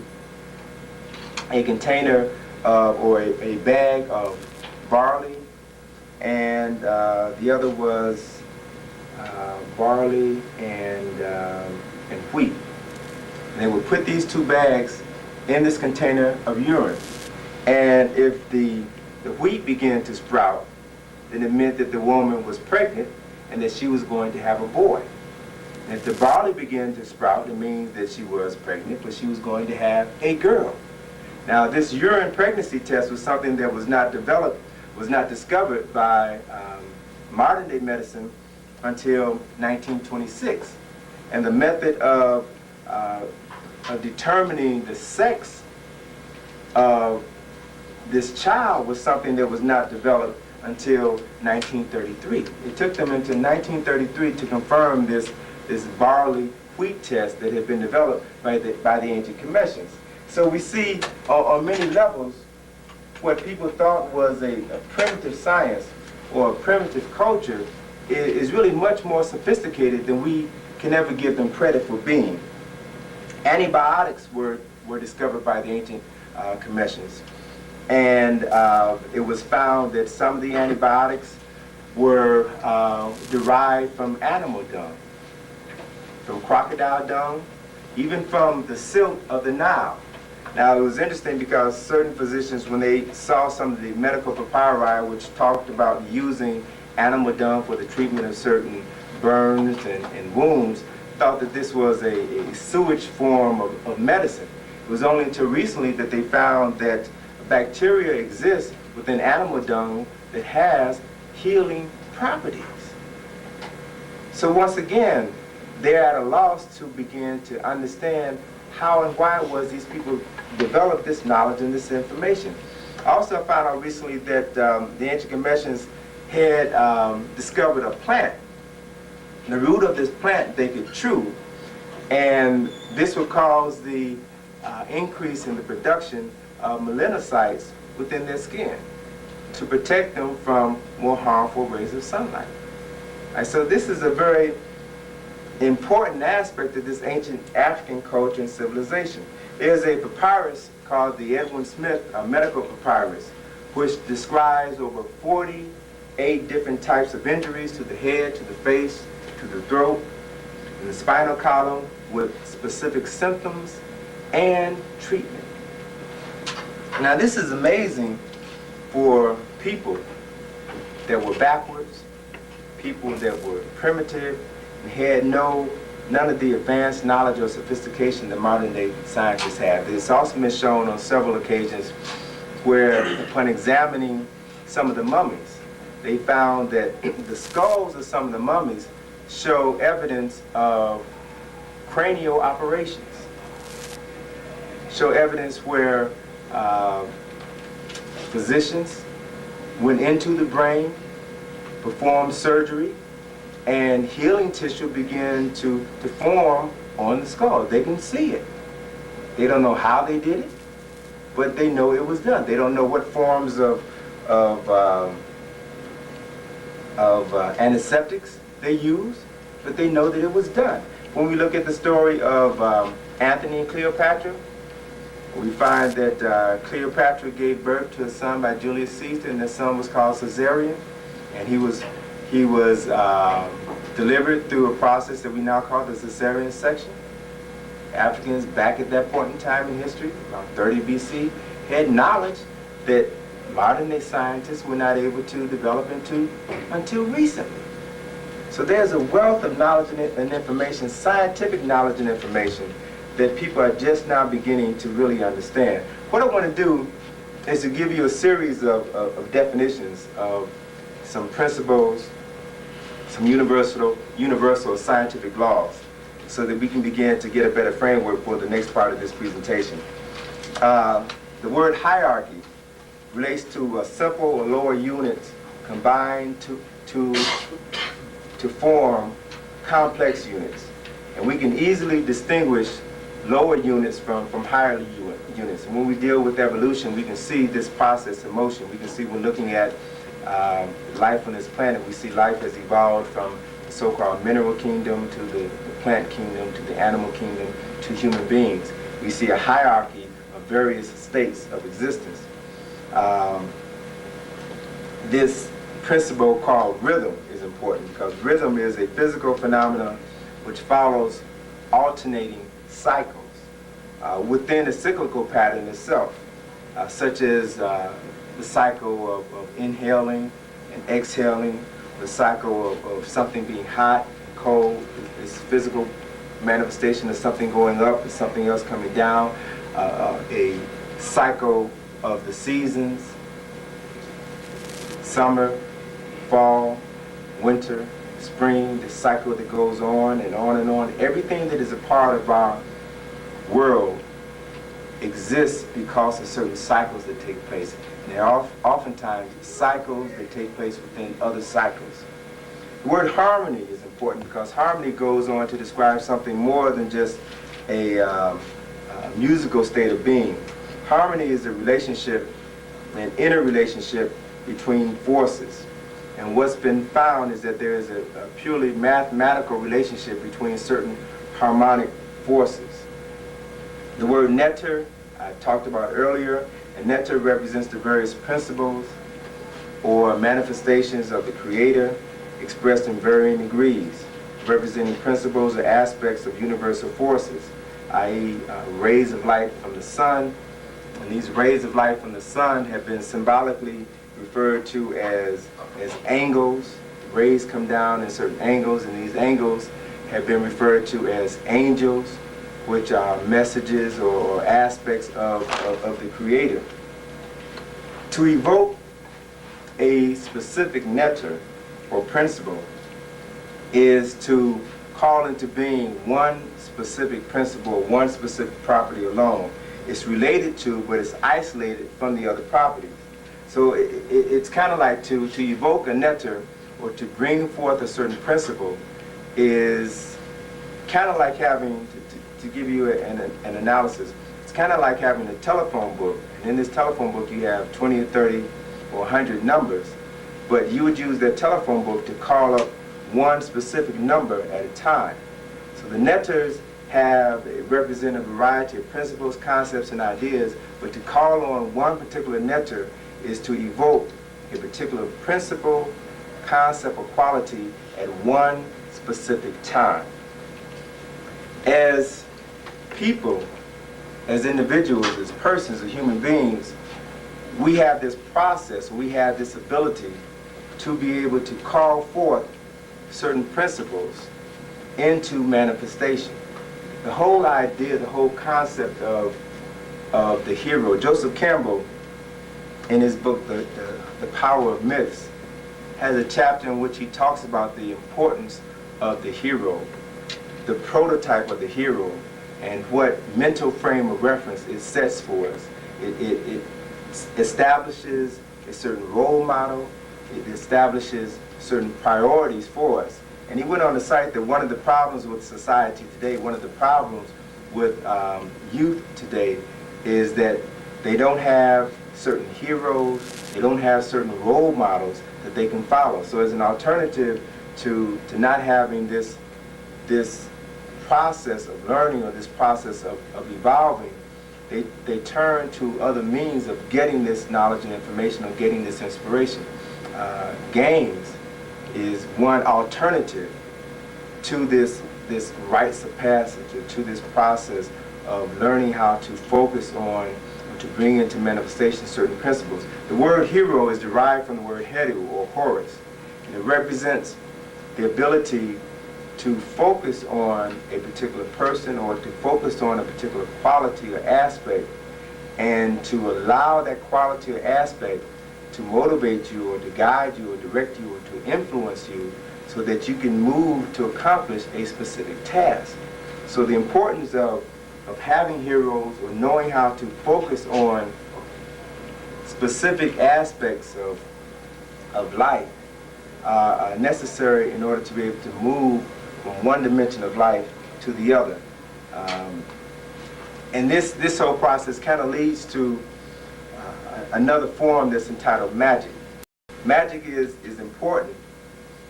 container or a bag of barley, and the other was barley and wheat. And they would put these two bags in this container of urine. And if the wheat began to sprout, then it meant that the woman was pregnant and that she was going to have a boy. And if the barley began to sprout, it means that she was pregnant, but she was going to have a girl. Now, this urine pregnancy test was something that was not discovered by modern day medicine until 1926. And the method of determining the sex of this child was something that was not developed until 1933. It took them until 1933 to confirm this barley wheat test that had been developed by the ancient Kemetians. So we see on many levels what people thought was a primitive science or a primitive culture is really much more sophisticated than we can ever give them credit for being. Antibiotics were discovered by the ancient Kemetians. And it was found that some of the antibiotics were derived from animal dung, from crocodile dung, even from the silt of the Nile. Now, it was interesting because certain physicians, when they saw some of the medical papyri which talked about using animal dung for the treatment of certain burns and wounds, thought that this was a sewage form of medicine. It was only until recently that they found that bacteria exists within animal dung that has healing properties. So once again, they're at a loss to begin to understand how and why it was these people developed this knowledge and this information. Also, I found out recently that the ancient Kemetians had discovered a plant. The root of this plant they could chew, and this would cause the increase in the production of melanocytes within their skin to protect them from more harmful rays of sunlight. And so this is a very important aspect of this ancient African culture and civilization. There's a papyrus called the Edwin Smith medical papyrus, which describes over 48 different types of injuries to the head, to the face, to the throat, and the spinal column, with specific symptoms and treatment. Now, this is amazing for people that were backwards, people that were primitive, and had none of the advanced knowledge or sophistication that modern day scientists have. It's also been shown on several occasions where, upon examining some of the mummies, they found that the skulls of some of the mummies show evidence of cranial operations, show evidence where physicians went into the brain, performed surgery, and healing tissue began to form on the skull. They can see it. They don't know how they did it, but they know it was done. They don't know what forms of antiseptics they used, but they know that it was done. When we look at the story of Antony and Cleopatra, we find that Cleopatra gave birth to a son by Julius Caesar, and the son was called Caesarion, and he was delivered through a process that we now call the cesarean section. Africans back at that point in time in history, about 30 BC, had knowledge that modern day scientists were not able to develop into until recently. So there's a wealth of knowledge and information, scientific knowledge and information, that people are just now beginning to really understand. What I want to do is to give you a series of definitions of some principles, some universal scientific laws, so that we can begin to get a better framework for the next part of this presentation. The word hierarchy relates to a simple or lower units combined to form complex units. And we can easily distinguish lower units from higher units. And when we deal with evolution, we can see this process in motion. We can see when looking at life on this planet, we see life has evolved from the so-called mineral kingdom to the plant kingdom to the animal kingdom to human beings. We see a hierarchy of various states of existence. This principle called rhythm is important because rhythm is a physical phenomenon which follows alternating cycles within a cyclical pattern itself, such as the cycle of inhaling and exhaling, the cycle of something being hot, cold, this physical manifestation of something going up and something else coming down, a cycle of the seasons, summer, fall, winter, spring, the cycle that goes on and on and on. Everything that is a part of our world exists because of certain cycles that take place. And there are oftentimes cycles that take place within other cycles. The word harmony is important because harmony goes on to describe something more than just a musical state of being. Harmony is a relationship, an inner relationship between forces. And what's been found is that there is a purely mathematical relationship between certain harmonic forces. The word netter, I talked about earlier, and netter represents the various principles or manifestations of the Creator expressed in varying degrees, representing principles or aspects of universal forces, i.e. Rays of light from the sun. And these rays of light from the sun have been symbolically referred to as angles. Rays come down in certain angles, and these angles have been referred to as angels, which are messages or aspects of the Creator. To evoke a specific netter or principle is to call into being one specific principle or one specific property alone. It's related to, but it's isolated from the other properties. So it's kind of like to evoke a netter or to bring forth a certain principle is kind of like having, to give you an analysis, it's kind of like having a telephone book. And in this telephone book you have 20 or 30 or 100 numbers, but you would use that telephone book to call up one specific number at a time. So the netters represent a variety of principles, concepts, and ideas, but to call on one particular netter is to evoke a particular principle, concept, or quality at one specific time. As people, as individuals, as persons, as human beings, we have this process, we have this ability to be able to call forth certain principles into manifestation. The whole idea, the whole concept of the hero, Joseph Campbell, in his book, The Power of Myths, has a chapter in which he talks about the importance of the hero, the prototype of the hero, and what mental frame of reference it sets for us. It establishes a certain role model, it establishes certain priorities for us. And he went on to cite that one of the problems with society today, one of the problems with youth today, is that they don't have certain heroes, they don't have certain role models that they can follow. So as an alternative to not having this process of learning or this process of evolving, they turn to other means of getting this knowledge and information or getting this inspiration. Games is one alternative to this rites of passage, or to this process of learning how to focus on, or to bring into manifestation certain principles. The word hero is derived from the word heru, or Horus, and it represents the ability to focus on a particular person or to focus on a particular quality or aspect, and to allow that quality or aspect to motivate you or to guide you or direct you or to influence you so that you can move to accomplish a specific task. So the importance of having heroes or knowing how to focus on specific aspects of life are necessary in order to be able to move from one dimension of life to the other. And this whole process kind of leads to another form that's entitled magic. Magic is important,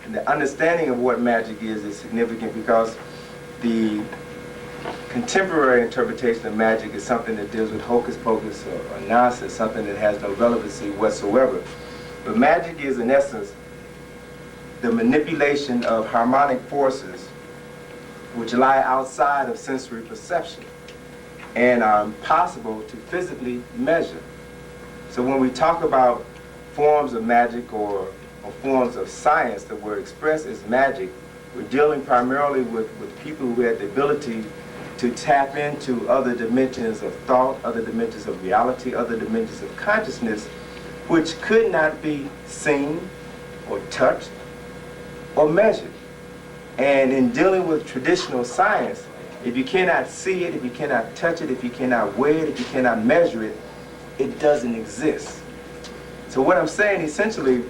and the understanding of what magic is significant because the contemporary interpretation of magic is something that deals with hocus pocus or nonsense, something that has no relevancy whatsoever. But magic is, in essence, the manipulation of harmonic forces which lie outside of sensory perception and are impossible to physically measure. So when we talk about forms of magic or forms of science that were expressed as magic, we're dealing primarily with people who had the ability to tap into other dimensions of thought, other dimensions of reality, other dimensions of consciousness, which could not be seen or touched or measured. And in dealing with traditional science, If you cannot see it, if you cannot touch it, if you cannot weigh it, if you cannot measure it, it doesn't exist. So what I'm saying essentially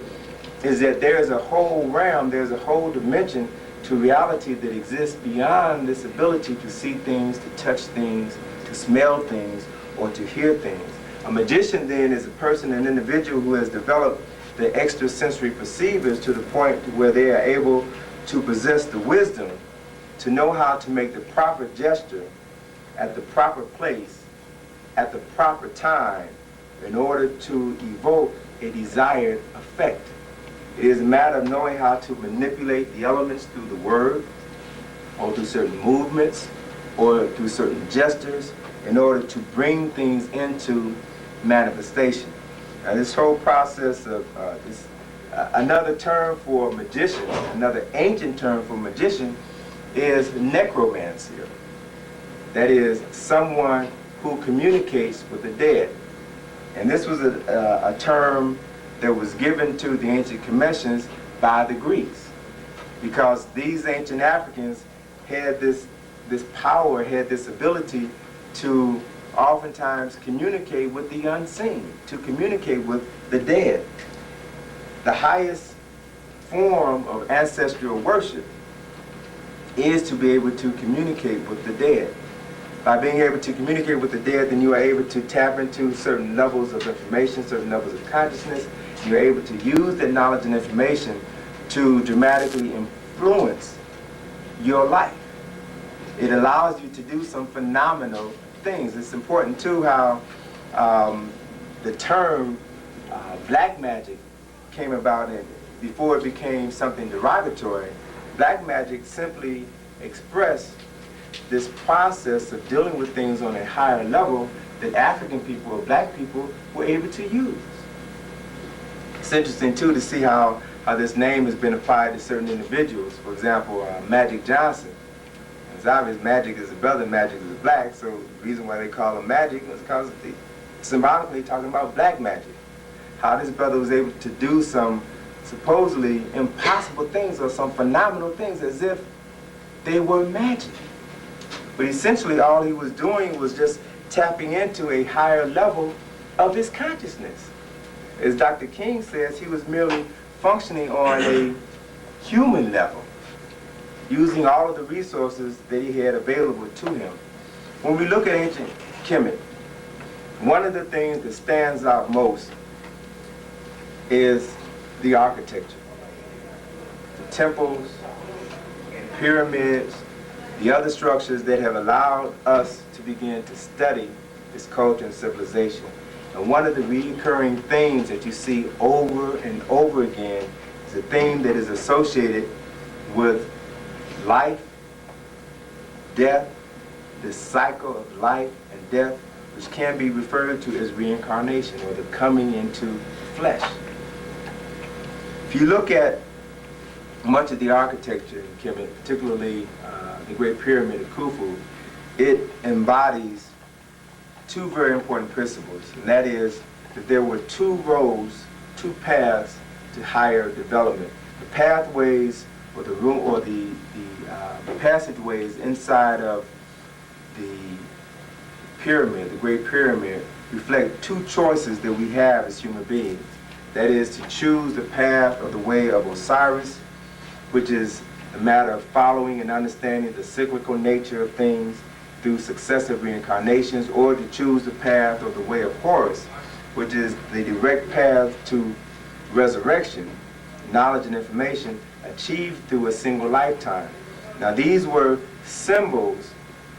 is that there's a whole realm, there's a whole dimension to reality that exists beyond this ability to see things, to touch things, to smell things, or to hear things. A magician then is a person, an individual who has developed the extrasensory perceivers to the point where they are able to possess the wisdom to know how to make the proper gesture at the proper place, at the proper time, in order to evoke a desired effect. It is a matter of knowing how to manipulate the elements through the word, or through certain movements, or through certain gestures, in order to bring things into manifestation. Now this whole process of another term for magician, another ancient term for magician, is necromancer. That is, someone who communicates with the dead. And this was a term that was given to the ancient Kemetians by the Greeks, because these ancient Africans had this power, had this ability to oftentimes communicate with the unseen, to communicate with the dead. The highest form of ancestral worship is to be able to communicate with the dead. By being able to communicate with the dead, then you are able to tap into certain levels of information, certain levels of consciousness. You're able to use that knowledge and information to dramatically influence your life. It allows you to do some phenomenal things. It's important too how the term black magic came about, and before it became something derogatory. Black magic simply expressed this process of dealing with things on a higher level that African people or black people were able to use. It's interesting too to see how this name has been applied to certain individuals. For example, Magic Johnson. It's obvious Magic is a brother, Magic is a black, so the reason why they call him Magic was because they symbolically talking about black magic. How this brother was able to do some supposedly impossible things or some phenomenal things as if they were magic. But essentially all he was doing was just tapping into a higher level of his consciousness. As Dr. King says, he was merely functioning on a human level, using all of the resources that he had available to him. When we look at ancient Kemet, one of the things that stands out most is the architecture. The temples, the pyramids, the other structures that have allowed us to begin to study this culture and civilization. And one of the recurring themes that you see over and over again is a theme that is associated with life, death, this cycle of life and death, which can be referred to as reincarnation, or the coming into flesh. If you look at much of the architecture in Kemet, particularly the Great Pyramid of Khufu, it embodies two very important principles, and that is that there were two roads, two paths to higher development. The pathways, or the room, or the passageways inside of the pyramid, the Great Pyramid, reflect two choices that we have as human beings. That is to choose the path of the way of Osiris, which is a matter of following and understanding the cyclical nature of things through successive reincarnations, or to choose the path of the way of Horus, which is the direct path to resurrection, knowledge and information achieved through a single lifetime. Now these were symbols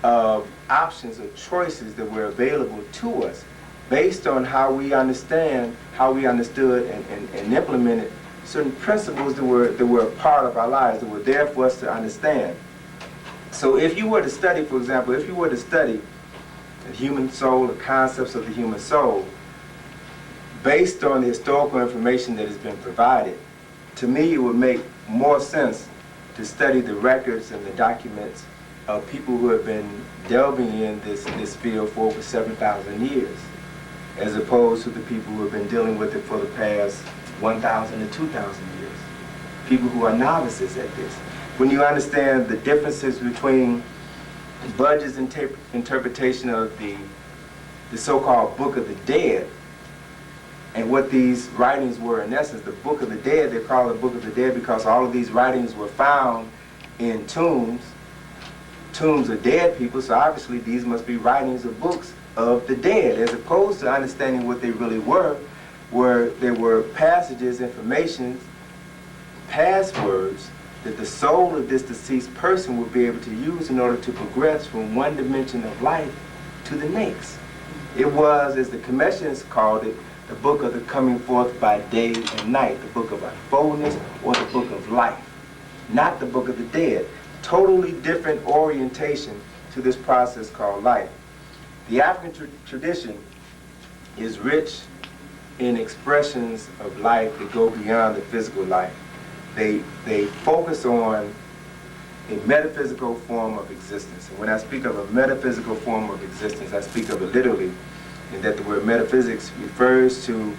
of options or choices that were available to us based on how we understand, how we understood and implemented certain principles that were a part of our lives, that were there for us to understand. So if you were to study, for example, if you were to study the human soul, the concepts of the human soul, based on the historical information that has been provided, to me it would make more sense to study the records and the documents of people who have been delving in this field for over 7,000 years, as opposed to the people who have been dealing with it for the past 1,000 to 2,000 years. People who are novices at this. When you understand the differences between Budge's interpretation of the so-called Book of the Dead, and what these writings were in essence. The Book of the Dead, they call it the Book of the Dead because all of these writings were found in tombs of dead people, so obviously these must be writings or books of the dead, as opposed to understanding what they really were, where there were passages, information, passwords that the soul of this deceased person would be able to use in order to progress from one dimension of life to the next. It was, as the Commissioners called it, the book of the coming forth by day and night, the book of unfoldness, or the book of life, not the book of the dead. Totally different orientation to this process called life. The African tradition is rich in expressions of life that go beyond the physical life. They focus on a metaphysical form of existence. And when I speak of a metaphysical form of existence, I speak of it literally, in that the word metaphysics refers to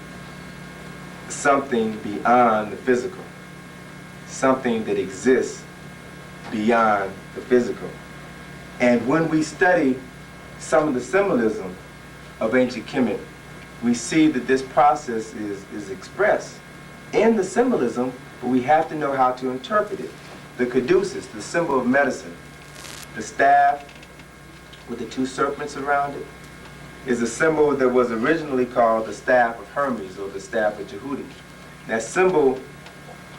something beyond the physical, something that exists beyond the physical. And when we study some of the symbolism of ancient Kemet, we see that this process is expressed in the symbolism, but we have to know how to interpret it. The caduceus, the symbol of medicine, the staff with the two serpents around it, is a symbol that was originally called the staff of Hermes, or the staff of Jehudi. That symbol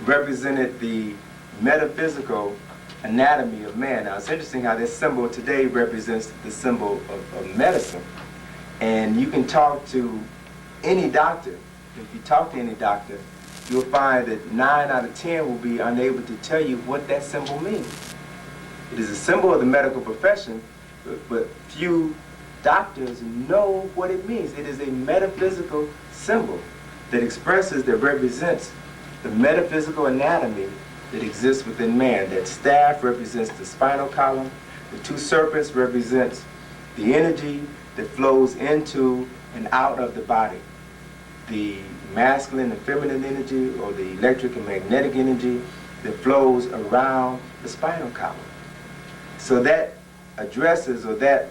represented the metaphysical anatomy of man. Now, it's interesting how this symbol today represents the symbol of medicine. And you can talk to any doctor. If you talk to any doctor, you'll find that 9 out of 10 will be unable to tell you what that symbol means. It is a symbol of the medical profession, but few doctors know what it means. It is a metaphysical symbol that expresses, that represents the metaphysical anatomy that exists within man. That staff represents the spinal column. The two serpents represents the energy that flows into and out of the body. The masculine and feminine energy, or the electric and magnetic energy that flows around the spinal column. So that addresses, or that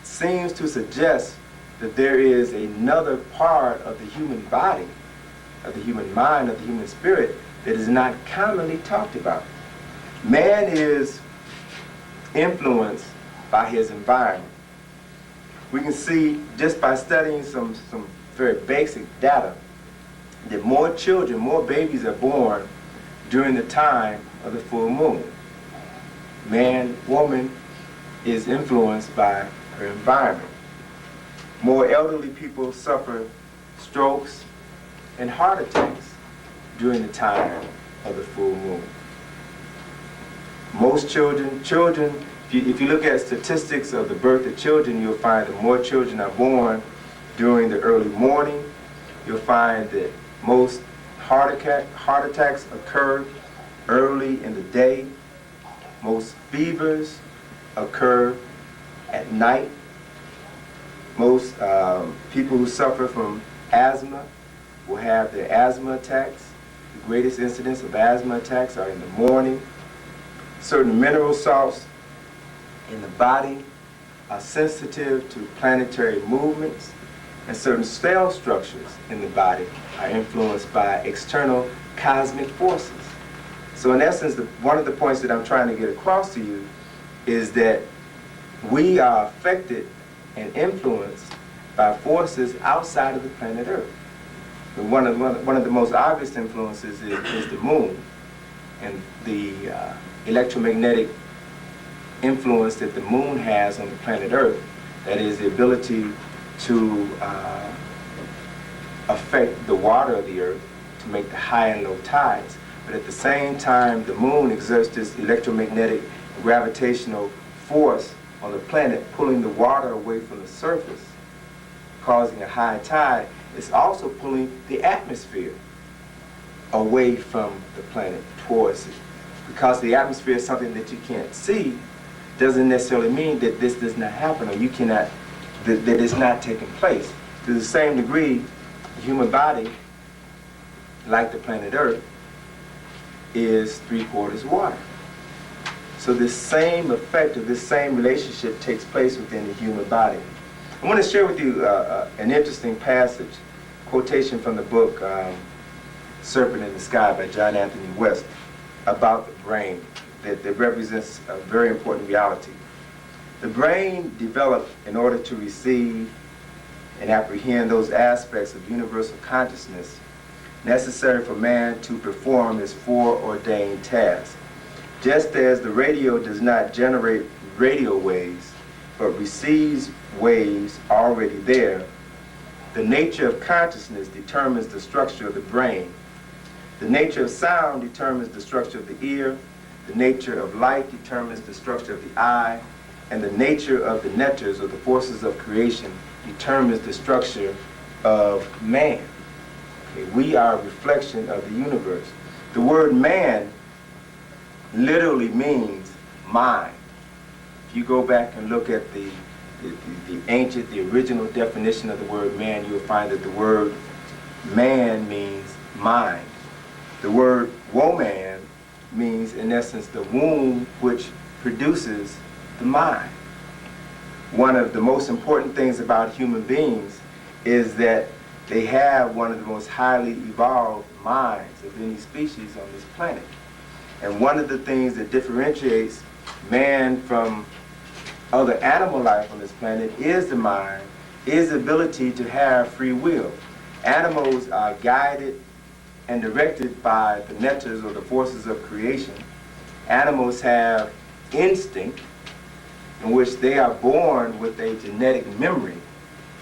seems to suggest that there is another part of the human body, of the human mind, of the human spirit, that is not commonly talked about. Man is influenced by his environment. We can see just by studying some very basic data that more children, more babies are born during the time of the full moon. Man, woman is influenced by her environment. More elderly people suffer strokes and heart attacks during the time of the full moon. Most children, if you look at statistics of the birth of children, you'll find that more children are born during the early morning. You'll find that most heart attacks occur early in the day. Most fevers occur at night. Most people who suffer from asthma will have their asthma attacks. The greatest incidence of asthma attacks are in the morning. Certain mineral salts in the body are sensitive to planetary movements, and certain cell structures in the body are influenced by external cosmic forces. So in essence, one of the points that I'm trying to get across to you is that we are affected and influenced by forces outside of the planet Earth. And one of the most obvious influences is the moon, and the electromagnetic influence that the moon has on the planet Earth. That is the ability to affect the water of the earth, to make the high and low tides. But at the same time, the moon exerts this electromagnetic gravitational force on the planet, pulling the water away from the surface, causing a high tide. It's also pulling the atmosphere away from the planet towards it. Because the atmosphere is something that you can't see, doesn't necessarily mean that this does not happen, or you cannot, that it's not taking place. To the same degree, the human body, like the planet Earth, is 3/4 water. So this same effect, or this same relationship takes place within the human body. I want to share with you an interesting passage, quotation from the book Serpent in the Sky by John Anthony West, about the brain that represents a very important reality. The brain developed in order to receive and apprehend those aspects of universal consciousness necessary for man to perform his foreordained tasks. Just as the radio does not generate radio waves, but receives waves already there, the nature of consciousness determines the structure of the brain. The nature of sound determines the structure of the ear. The nature of light determines the structure of the eye. And the nature of the neters, or the forces of creation, determines the structure of man. Okay, we are a reflection of the universe. The word man literally means mind. If you go back and look at the ancient, the original definition of the word man, you'll find that the word man means mind. The word woman means, in essence, the womb which produces the mind. One of the most important things about human beings is that they have one of the most highly evolved minds of any species on this planet. And one of the things that differentiates man from other animal life on this planet is the mind, is the ability to have free will. Animals are guided and directed by the neters, or the forces of creation. Animals have instinct, in which they are born with a genetic memory.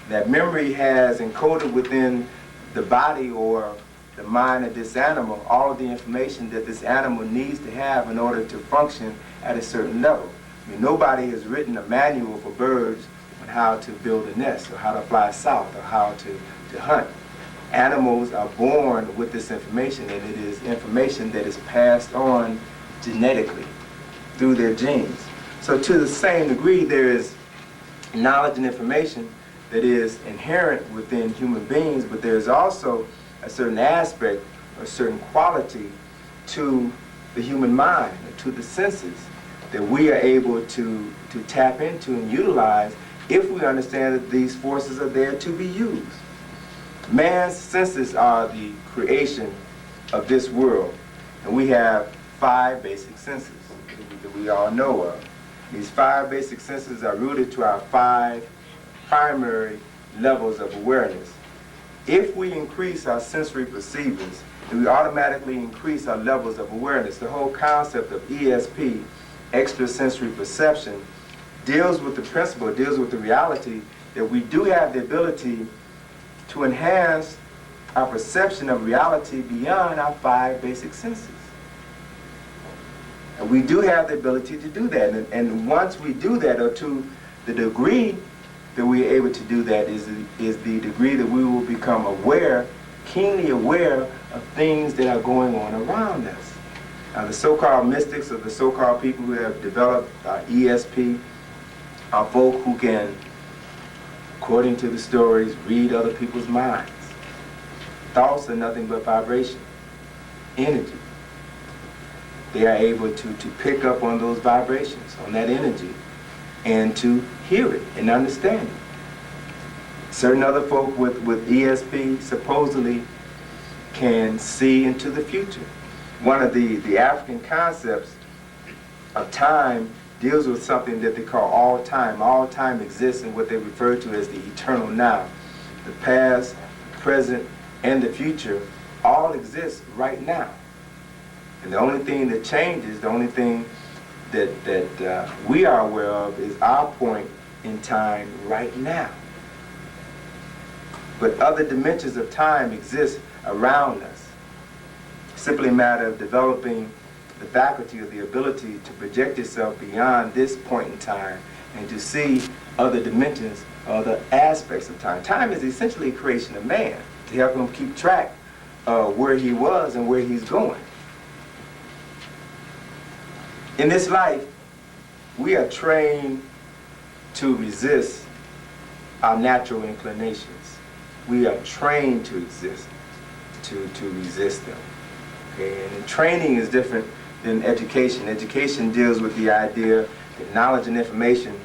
That memory has encoded within the body or the mind of this animal all of the information that this animal needs to have in order to function at a certain level. I mean, nobody has written a manual for birds on how to build a nest, or how to fly south, or how to hunt. Animals are born with this information, and it is information that is passed on genetically through their genes. So to the same degree, there is knowledge and information that is inherent within human beings, but there is also a certain aspect, or a certain quality to the human mind, or to the senses, that we are able to tap into and utilize if we understand that these forces are there to be used. Man's senses are the creation of this world, and we have 5 basic senses that we all know of. These 5 basic senses are rooted to our 5 primary levels of awareness. If we increase our sensory perceivers, then we automatically increase our levels of awareness. The whole concept of ESP, extrasensory perception, deals with the principle, deals with the reality that we do have the ability to enhance our perception of reality beyond our 5 basic senses. And we do have the ability to do that. And once we do that, or to the degree that we are able to do that, is the degree that we will become aware, keenly aware of things that are going on around us. Now, the so-called mystics, or the so-called people who have developed ESP, are folk who can, according to the stories, read other people's minds. Thoughts are nothing but vibration, energy. They are able to pick up on those vibrations, on that energy, and to hear it and understand it. Certain other folk with ESP supposedly can see into the future. One of the African concepts of time deals with something that they call all time. All time exists in what they refer to as the eternal now. The past, present, and the future all exist right now. And the only thing that changes, the only thing that we are aware of, is our point in time right now. But other dimensions of time exist around us. It's simply a matter of developing the faculty, or the ability to project yourself beyond this point in time and to see other dimensions, other aspects of time. Time is essentially a creation of man to help him keep track of where he was and where he's going. In this life, we are trained to resist our natural inclinations. We are trained to exist, to resist them. Okay? And training is different than education. Education deals with the idea that knowledge and information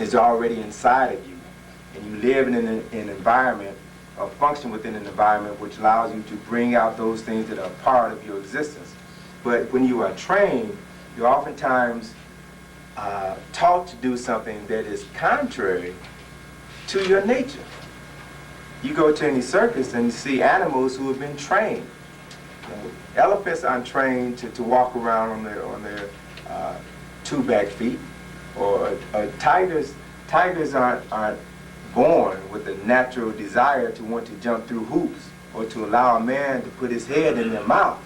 is already inside of you, and you live in an environment or function within an environment which allows you to bring out those things that are part of your existence. But when you are trained, you're oftentimes taught to do something that is contrary to your nature. You go to any circus and you see animals who have been trained. Elephants aren't trained to walk around on their two back feet, or tigers aren't born with a natural desire to want to jump through hoops or to allow a man to put his head in their mouth.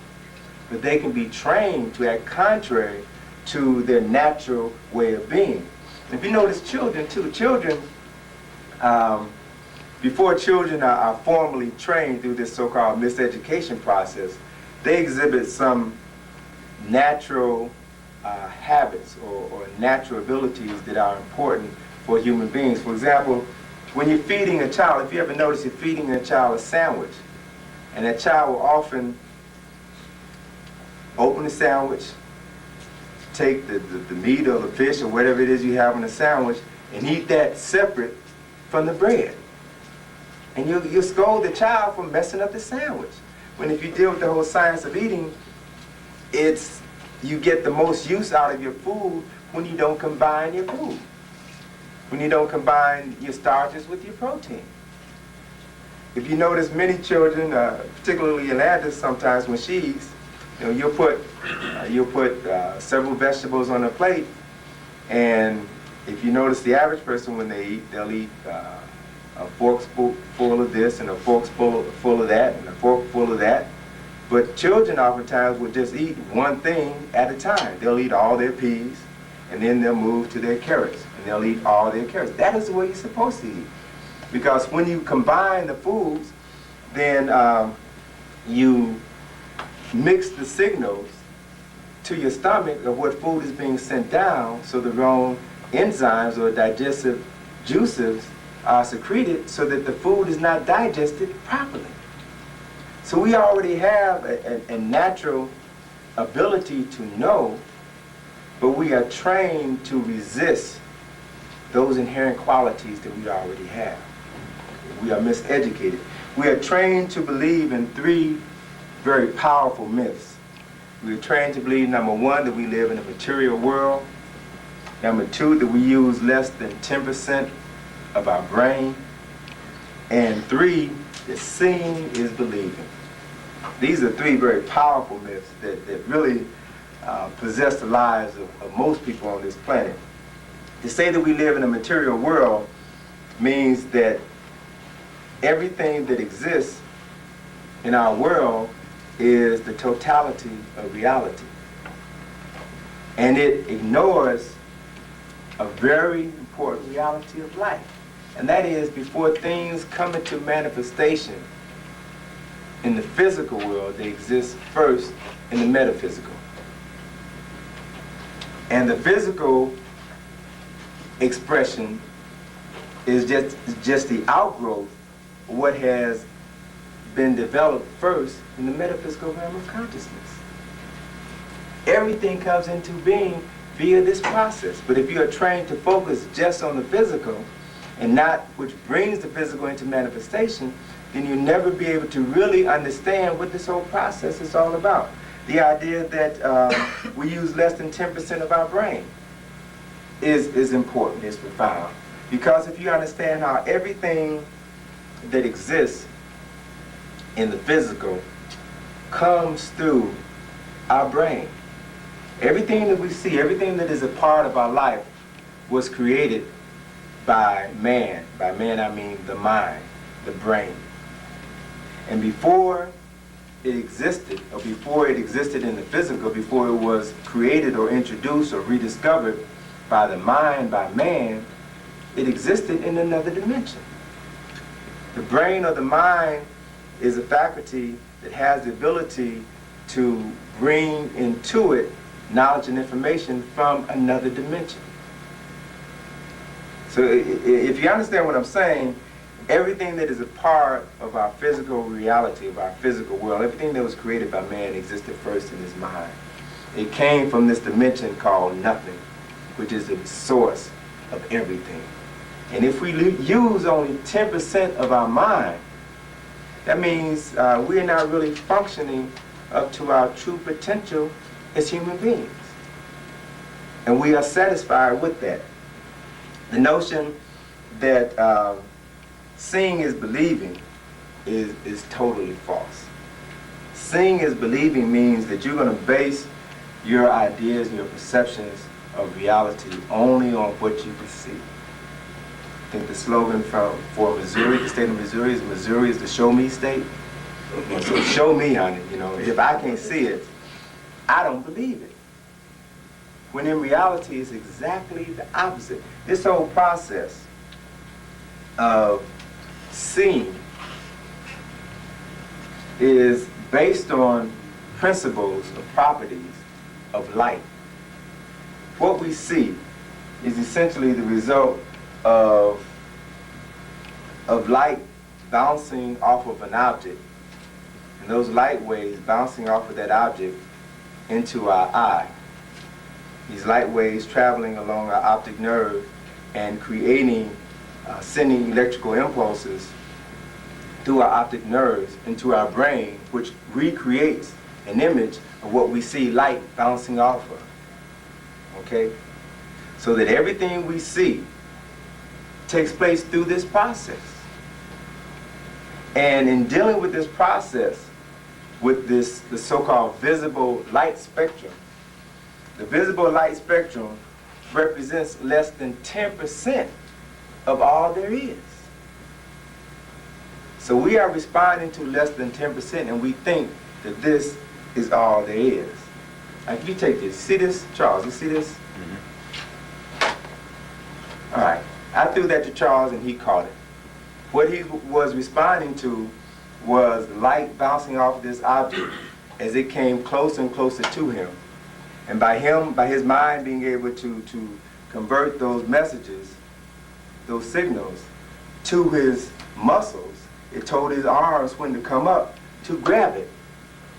But they can be trained to act contrary to their natural way of being. If you notice children too, before children are formally trained through this so-called miseducation process, they exhibit some natural habits or natural abilities that are important for human beings. For example, when you're feeding a child, if you ever notice you're feeding a child a sandwich, and that child will often open the sandwich, take the meat or the fish or whatever it is you have in the sandwich, and eat that separate from the bread. And you scold the child for messing up the sandwich. When if you deal with the whole science of eating, you get the most use out of your food when you don't combine your food. When you don't combine your starches with your protein. If you notice many children, particularly Yolanda, sometimes when she eats, you'll put several vegetables on a plate, and if you notice the average person when they eat, they'll eat a fork full of this and a fork full of that and a fork full of that. But children oftentimes will just eat one thing at a time. They'll eat all their peas, and then they'll move to their carrots, and they'll eat all their carrots. That is the way you're supposed to eat. Because when you combine the foods, then you mix the signals to your stomach of what food is being sent down, so the wrong enzymes or digestive juices are secreted so that the food is not digested properly. So we already have a natural ability to know, but we are trained to resist those inherent qualities that we already have. We are miseducated. We are trained to believe in three very powerful myths. We are trained to believe, number one, that we live in a material world. Number two, that we use less than 10% of our brain. And three, that seeing is believing. These are three very powerful myths that really possess the lives of most people on this planet. To say that we live in a material world means that everything that exists in our world is the totality of reality. And it ignores a very important reality of life. And that is, before things come into manifestation in the physical world, they exist first in the metaphysical. And the physical expression is just the outgrowth of what has been developed first in the metaphysical realm of consciousness. Everything comes into being via this process. But if you are trained to focus just on the physical and not which brings the physical into manifestation, then you'll never be able to really understand what this whole process is all about. The idea that we use less than 10% of our brain is important, is profound. Because if you understand how everything that exists in the physical comes through our brain. Everything that we see, everything that is a part of our life was created by man. By man I mean the mind, the brain. And before it existed, or before it existed in the physical, before it was created or introduced or rediscovered by the mind, by man, it existed in another dimension. The brain or the mind is a faculty that has the ability to bring into it knowledge and information from another dimension. So if you understand what I'm saying, everything that is a part of our physical reality, of our physical world, everything that was created by man existed first in his mind. It came from this dimension called nothing, which is the source of everything. And if we use only 10% of our mind, that means we're not really functioning up to our true potential as human beings. And we are satisfied with that. The notion that seeing is believing is totally false. Seeing is believing means that you're going to base your ideas and your perceptions of reality only on what you can see. I think the slogan for Missouri, the state of Missouri is the show me state. So show me, honey. You know, if I can't see it, I don't believe it. When in reality, it's exactly the opposite. This whole process of seeing is based on principles of properties of light. What we see is essentially the result of light bouncing off of an object, and those light waves bouncing off of that object into our eye. These light waves traveling along our optic nerve and creating, sending electrical impulses through our optic nerves into our brain, which recreates an image of what we see light bouncing off of. Okay? So that everything we see takes place through this process. And in dealing with this process, with the so-called visible light spectrum, the visible light spectrum represents less than 10% of all there is. So we are responding to less than 10%, and we think that this is all there is. Like, if you take this, see this, Charles, you see this? Mm-hmm. All right, I threw that to Charles and he caught it. What he was responding to was light bouncing off this object as it came closer and closer to him. And by his mind being able to convert those messages, those signals, to his muscles, it told his arms when to come up to grab it.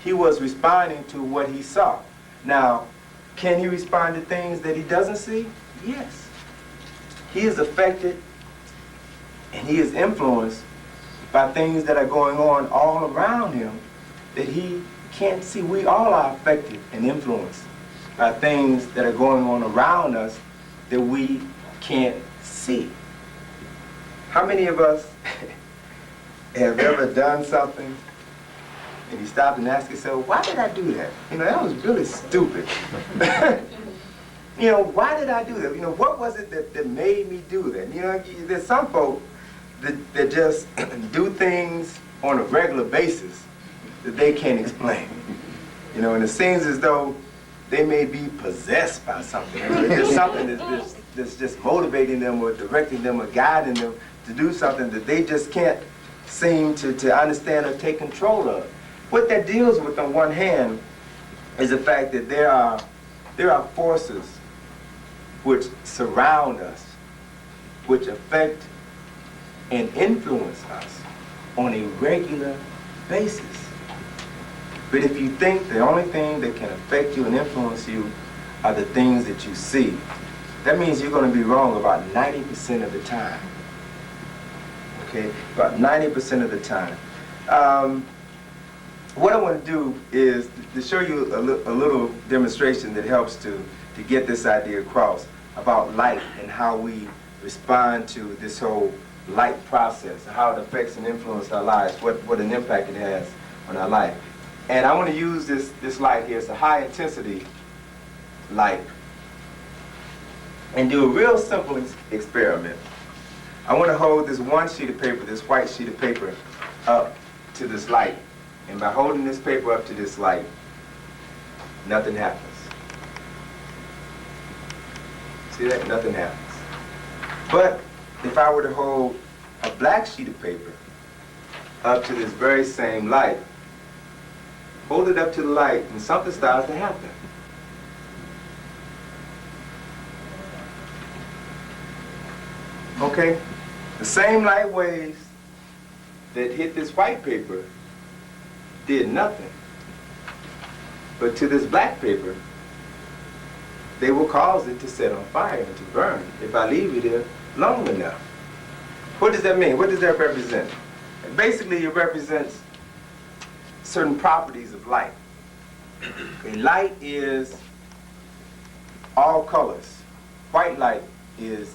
He was responding to what he saw. Now, can he respond to things that he doesn't see? Yes. He is affected and he is influenced by things that are going on all around him that he can't see. We all are affected and influenced by things that are going on around us that we can't see. How many of us have ever done something and you stopped and asked yourself, why did I do that? You know, that was really stupid. You know, why did I do that? You know, what was it that made me do that? You know, there's some folk that just do things on a regular basis that they can't explain. You know, and it seems as though they may be possessed by something. There's something that's just motivating them or directing them or guiding them to do something that they just can't seem to understand or take control of. What that deals with, on one hand, is the fact that there are forces which surround us, which affect and influence us on a regular basis. But if you think the only thing that can affect you and influence you are the things that you see, that means you're going to be wrong about 90% of the time. Okay? About 90% of the time. What I want to do is to show you a little demonstration that helps to get this idea across about light and how we respond to this whole light process, how it affects and influences our lives, what an impact it has on our life. And I want to use this light here. It's a high intensity light. And do a real simple experiment. I want to hold this one sheet of paper, this white sheet of paper, up to this light. And by holding this paper up to this light, nothing happens. See that? Nothing happens. But if I were to hold a black sheet of paper up to this very same light, hold it up to the light, and something starts to happen. Okay? The same light waves that hit this white paper did nothing. But to this black paper, they will cause it to set on fire and to burn if I leave it there long enough. What does that mean? What does that represent? Basically, it represents certain properties of light. A light is all colors. White light is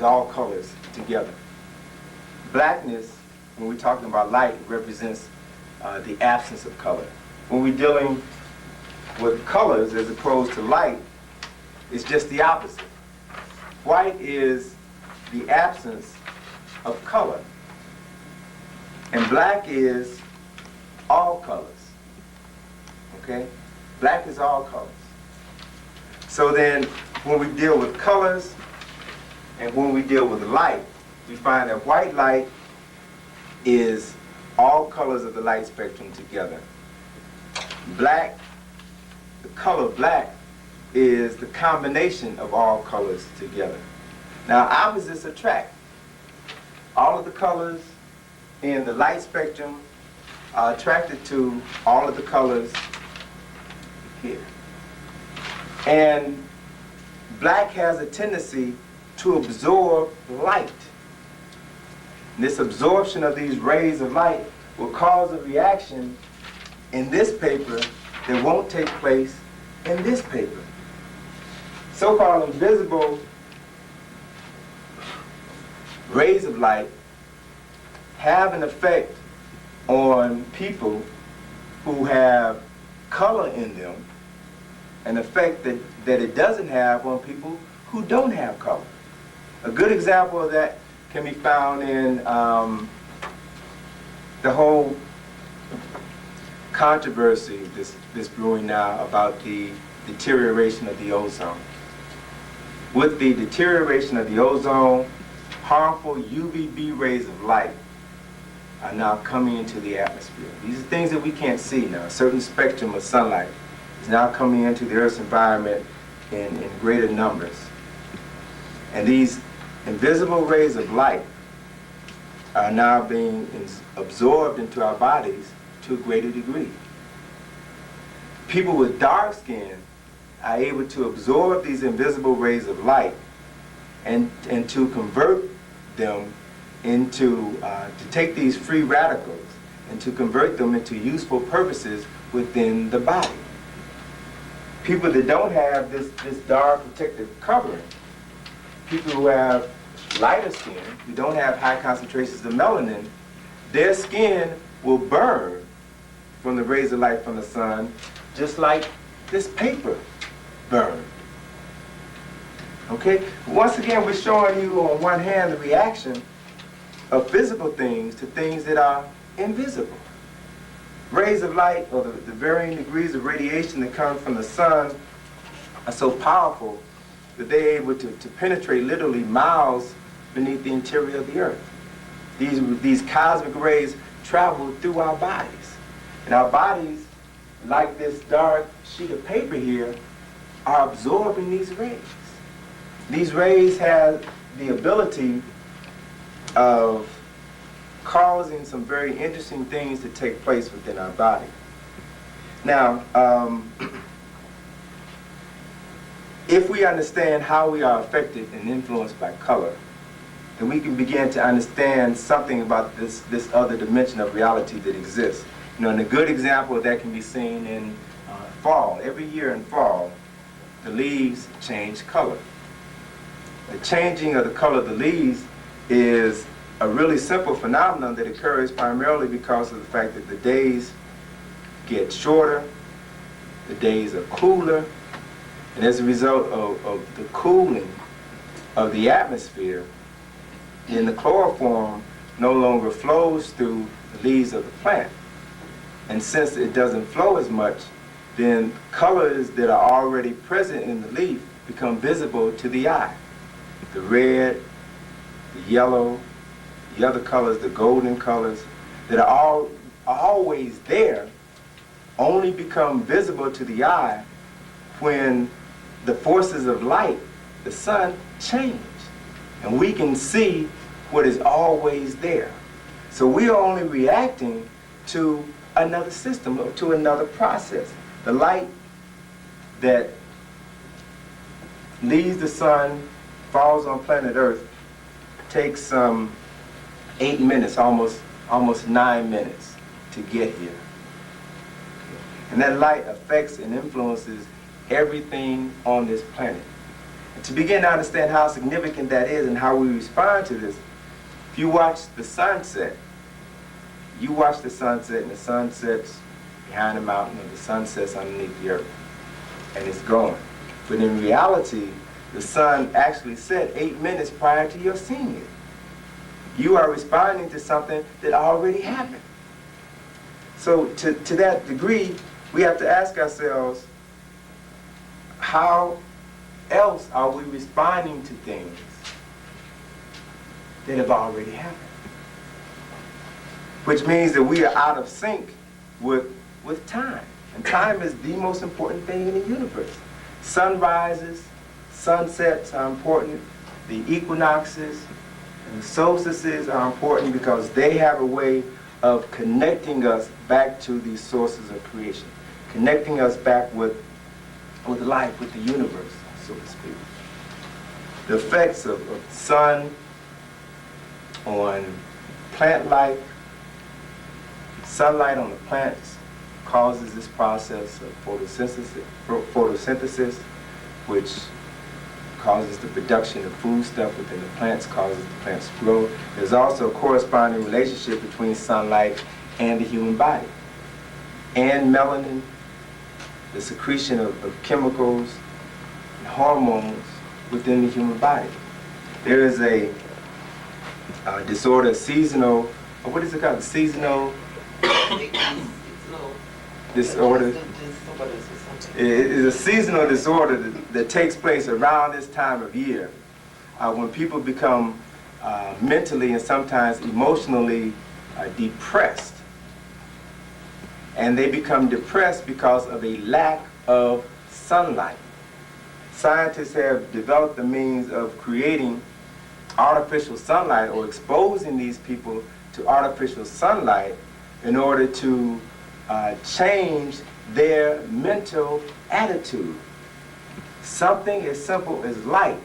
all colors together. Blackness, when we're talking about light, represents the absence of color. When we're dealing with colors as opposed to light, it's just the opposite. White is the absence of color, and black is all colors. Okay? Black is all colors. So then, when we deal with colors and when we deal with light, we find that white light is all colors of the light spectrum together. Black, the color black, is the combination of all colors together. Now, opposites attract. All of the colors in the light spectrum are attracted to all of the colors here. And black has a tendency to absorb light. And this absorption of these rays of light will cause a reaction in this paper that won't take place in this paper. So-called invisible rays of light have an effect on people who have color in them, an effect that it doesn't have on people who don't have color. A good example of that can be found in the whole controversy this brewing now about the deterioration of the ozone. With the deterioration of the ozone, harmful UVB rays of light are now coming into the atmosphere. These are things that we can't see now. A certain spectrum of sunlight is now coming into the Earth's environment in greater numbers. And these invisible rays of light are now being absorbed into our bodies to a greater degree. People with dark skin are able to absorb these invisible rays of light and to convert them into, to take these free radicals and to convert them into useful purposes within the body. People that don't have this dark protective covering, people who have lighter skin, who don't have high concentrations of melanin, their skin will burn from the rays of light from the sun, just like this paper burned. Okay? Once again, we're showing you on one hand the reaction of physical things to things that are invisible. Rays of light, or the varying degrees of radiation that come from the sun, are so powerful that they're able to penetrate literally miles beneath the interior of the earth. These cosmic rays travel through our bodies. And our bodies, like this dark sheet of paper here, are absorbing these rays. These rays have the ability of causing some very interesting things to take place within our body. Now, if we understand how we are affected and influenced by color, then we can begin to understand something about this other dimension of reality that exists. You know, and a good example of that can be seen in fall. Every year in fall, the leaves change color. The changing of the color of the leaves is a really simple phenomenon that occurs primarily because of the fact that the days get shorter, the days are cooler, and as a result of the cooling of the atmosphere, then the chloroform no longer flows through the leaves of the plant. And since it doesn't flow as much, then colors that are already present in the leaf become visible to the eye. The red, the yellow, the other colors, the golden colors, that are always there, only become visible to the eye when the forces of light, the sun, change. And we can see what is always there. So we are only reacting to another system, or to another process. The light that leaves the sun, falls on planet Earth, takes 8 minutes, almost 9 minutes to get here. And that light affects and influences everything on this planet. And to begin to understand how significant that is and how we respond to this, if you watch the sunset, you watch the sunset and the sun sets behind the mountain and the sun sets underneath the earth. And it's gone. But in reality, the sun actually set 8 minutes prior to your seeing it. You are responding to something that already happened. So to that degree, we have to ask ourselves, how else are we responding to things that have already happened? Which means that we are out of sync with time. And time is the most important thing in the universe. Sunrises, sunsets are important. The equinoxes and the solstices are important because they have a way of connecting us back to these sources of creation, connecting us back with life, with the universe, so to speak. The effects of sun on plant life, sunlight on the plants causes this process of photosynthesis, which causes the production of foodstuff within the plants, causes the plants to grow. There's also a corresponding relationship between sunlight and the human body. And melanin, the secretion of chemicals and hormones within the human body. There is a disorder, seasonal, what is it called? Seasonal disorder. It is a seasonal disorder that takes place around this time of year when people become mentally and sometimes emotionally depressed. And they become depressed because of a lack of sunlight. Scientists have developed the means of creating artificial sunlight or exposing these people to artificial sunlight in order to change their mental attitude. Something as simple as light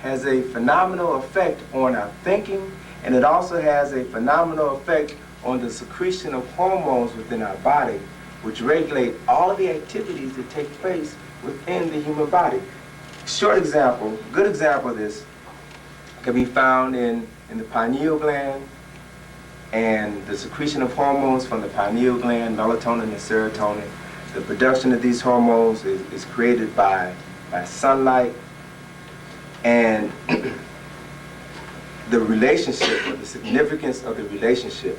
has a phenomenal effect on our thinking, and it also has a phenomenal effect on the secretion of hormones within our body, which regulate all of the activities that take place within the human body. Short example, good example of this can be found in the pineal gland, and the secretion of hormones from the pineal gland, melatonin and serotonin. The production of these hormones is created by sunlight, and the relationship, or the significance of the relationship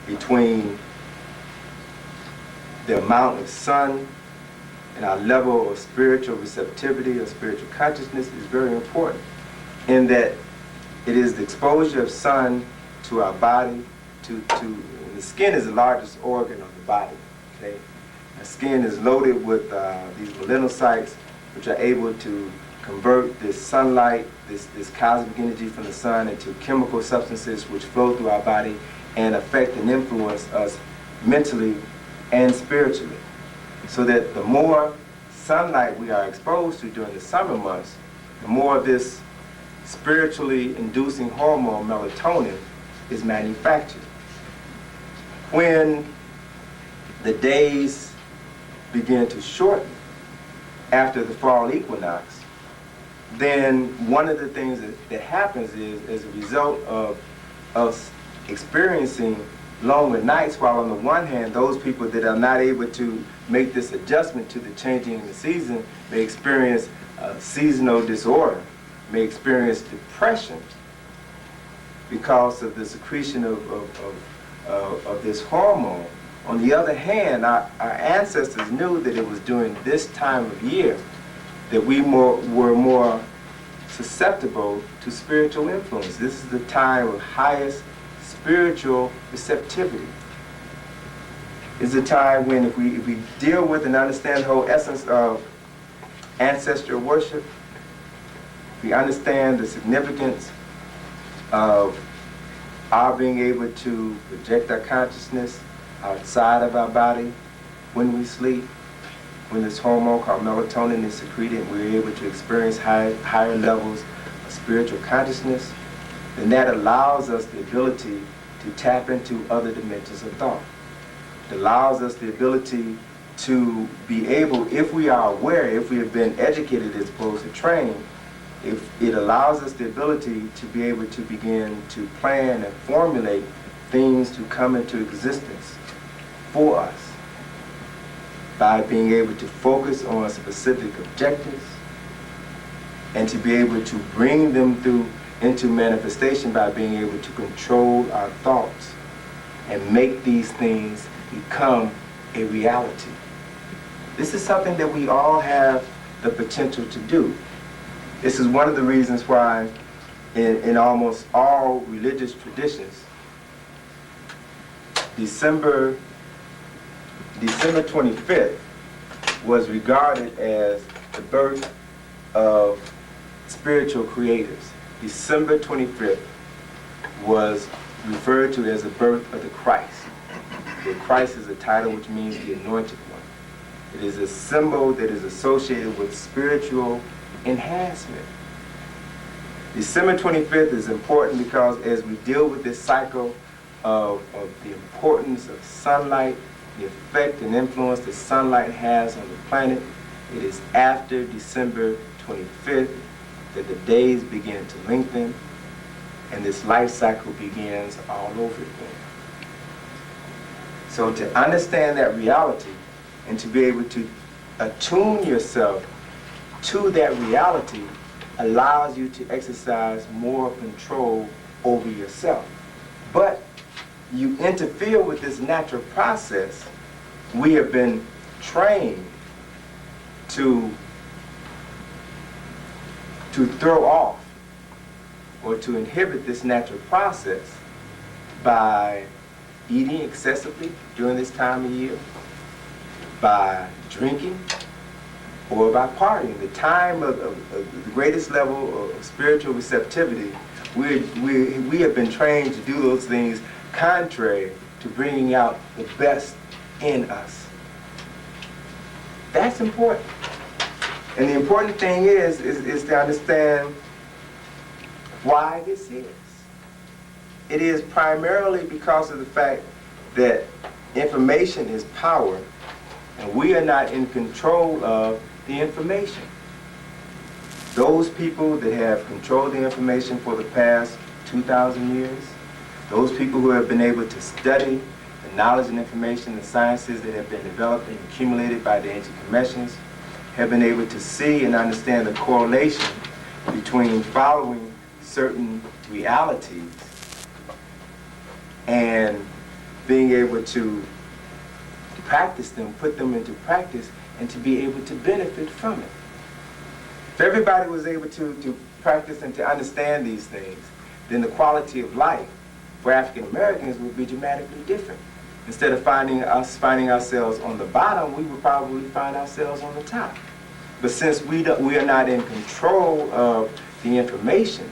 between the amount of sun and our level of spiritual receptivity or spiritual consciousness is very important, in that it is the exposure of sun to our body, to the skin is the largest organ of the body. Okay, the skin is loaded with these melanocytes, which are able to convert this sunlight, this cosmic energy from the sun, into chemical substances which flow through our body and affect and influence us mentally and spiritually. So that the more sunlight we are exposed to during the summer months, the more of this spiritually inducing hormone, melatonin, is manufactured. When the days begin to shorten after the fall equinox, then one of the things that happens is, as a result of us experiencing longer nights, while on the one hand, those people that are not able to make this adjustment to the changing in the season may experience seasonal disorder, may experience depression because of the secretion of this hormone. On the other hand, our ancestors knew that it was during this time of year that we were more susceptible to spiritual influence. This is the time of highest spiritual receptivity. It's a time when if we deal with and understand the whole essence of ancestral worship, we understand the significance of our being able to project our consciousness outside of our body when we sleep, when this hormone called melatonin is secreted and we're able to experience higher levels of spiritual consciousness, then that allows us the ability to tap into other dimensions of thought. It allows us the ability to be able, if we are aware, if we have been educated as opposed to trained, if it allows us the ability to be able to begin to plan and formulate things to come into existence for us by being able to focus on specific objectives and to be able to bring them through into manifestation by being able to control our thoughts and make these things become a reality. This is something that we all have the potential to do. This is one of the reasons why in almost all religious traditions, December 25th was regarded as the birth of spiritual creators. December 25th was referred to as the birth of the Christ. The Christ is a title which means the anointed one. It is a symbol that is associated with spiritual enhancement. December 25th is important because as we deal with this cycle of the importance of sunlight, the effect and influence that sunlight has on the planet, it is after December 25th that the days begin to lengthen and this life cycle begins all over again. So to understand that reality and to be able to attune yourself to that reality allows you to exercise more control over yourself. But you interfere with this natural process. We have been trained to throw off or to inhibit this natural process by eating excessively during this time of year, by drinking, or by partying. The time of the greatest level of spiritual receptivity, we have been trained to do those things contrary to bringing out the best in us. That's important. And the important thing is to understand why this is. It is primarily because of the fact that information is power, and we are not in control of the information. Those people that have controlled the information for the past 2,000 years, those people who have been able to study the knowledge and information, the sciences that have been developed and accumulated by the ancient Kemetians, have been able to see and understand the correlation between following certain realities and being able to practice them, put them into practice, and to be able to benefit from it. If everybody was able to practice and to understand these things, then the quality of life for African Americans would be dramatically different. Instead of finding ourselves on the bottom, we would probably find ourselves on the top. But since we are not in control of the information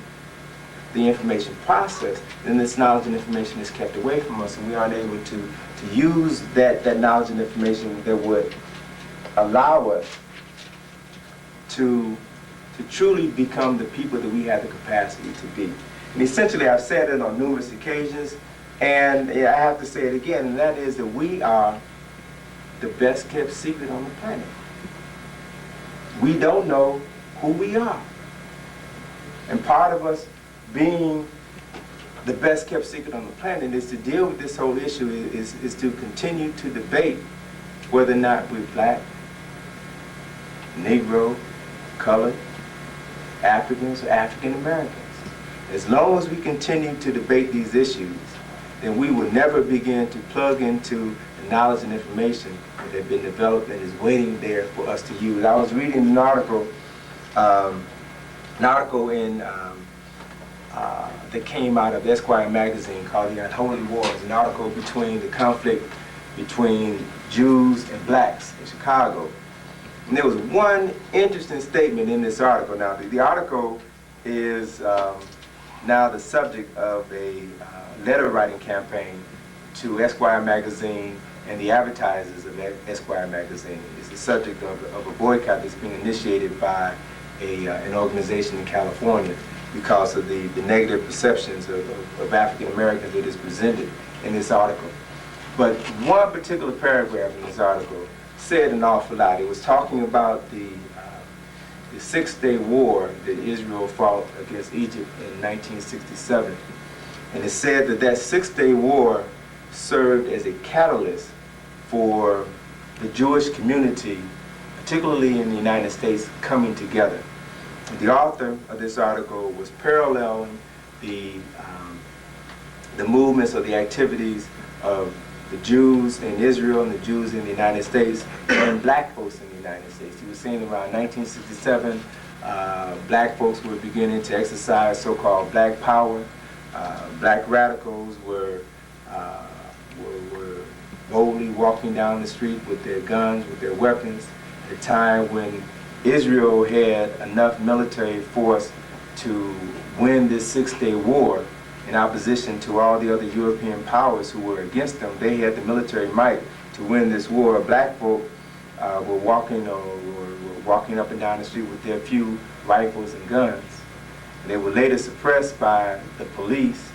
process, then this knowledge and information is kept away from us, and we aren't able to use that knowledge and information that would allow us to truly become the people that we have the capacity to be. And essentially, I've said it on numerous occasions, and I have to say it again, and that is that we are the best kept secret on the planet. We don't know who we are. And part of us being the best kept secret on the planet is to deal with this whole issue, is to continue to debate whether or not we're black, Negro, colored, Africans, or African Americans. As long as we continue to debate these issues, then we will never begin to plug into the knowledge and information that have been developed and is waiting there for us to use. I was reading an article in that came out of Esquire magazine called The Unholy Wars, an article between the conflict between Jews and blacks in Chicago. And there was one interesting statement in this article. Now, the article is now the subject of a letter writing campaign to Esquire magazine and the advertisers of Esquire magazine. It's the subject of a boycott that's being initiated by an organization in California because of the negative perceptions of African Americans that is presented in this article. But one particular paragraph in this article said an awful lot. It was talking about the Six-Day War that Israel fought against Egypt in 1967. And it said that that Six-Day War served as a catalyst for the Jewish community, particularly in the United States, coming together. The author of this article was paralleling the movements or the activities of the Jews in Israel and the Jews in the United States and black folks in the United States. He was saying around 1967, black folks were beginning to exercise so-called black power. Black radicals were boldly walking down the street with their guns, with their weapons, at a time when Israel had enough military force to win this Six-Day War in opposition to all the other European powers who were against them. They had the military might to win this war. Black folk were walking up and down the street with their few rifles and guns. And they were later suppressed by the police,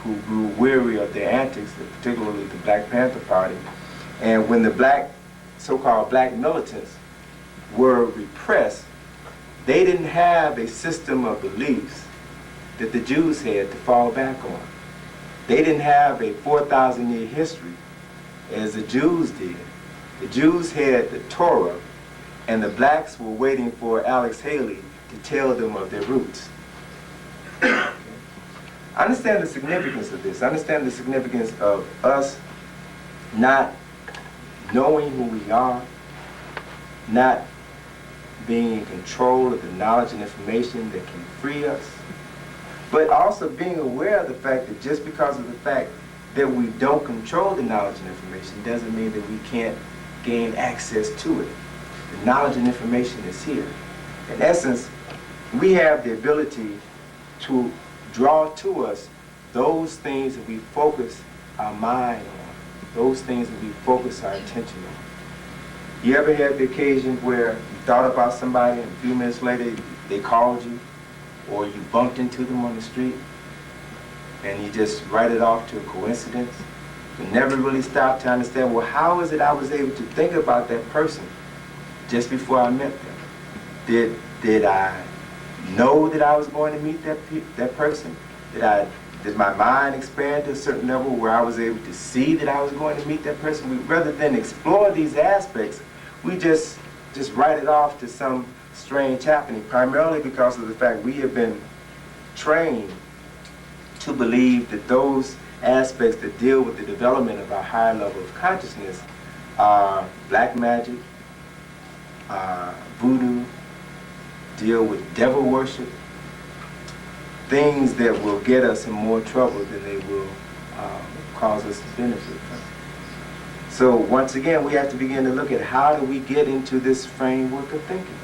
who grew weary of their antics, particularly the Black Panther Party. And when the so-called black militants were repressed, they didn't have a system of beliefs that the Jews had to fall back on. They didn't have a 4,000-year history as the Jews did. The Jews had the Torah, and the blacks were waiting for Alex Haley to tell them of their roots. I understand the significance of this. I understand the significance of us not knowing who we are, not being in control of the knowledge and information that can free us, but also being aware of the fact that just because of the fact that we don't control the knowledge and information doesn't mean that we can't gain access to it. The knowledge and information is here. In essence, we have the ability to draw to us those things that we focus our mind on, those things that we focus our attention on. You ever had the occasion where you thought about somebody and a few minutes later they called you, or you bumped into them on the street and you just write it off to a coincidence? You never really stopped to understand, well, how is it I was able to think about that person just before I met them? Did I know that I was going to meet that person? Did my mind expand to a certain level where I was able to see that I was going to meet that person? Rather than explore these aspects, we just write it off to some strange happening, primarily because of the fact we have been trained to believe that those aspects that deal with the development of our higher level of consciousness are black magic, voodoo, deal with devil worship, things that will get us in more trouble than they will cause us to benefit from. So once again, we have to begin to look at how do we get into this framework of thinking.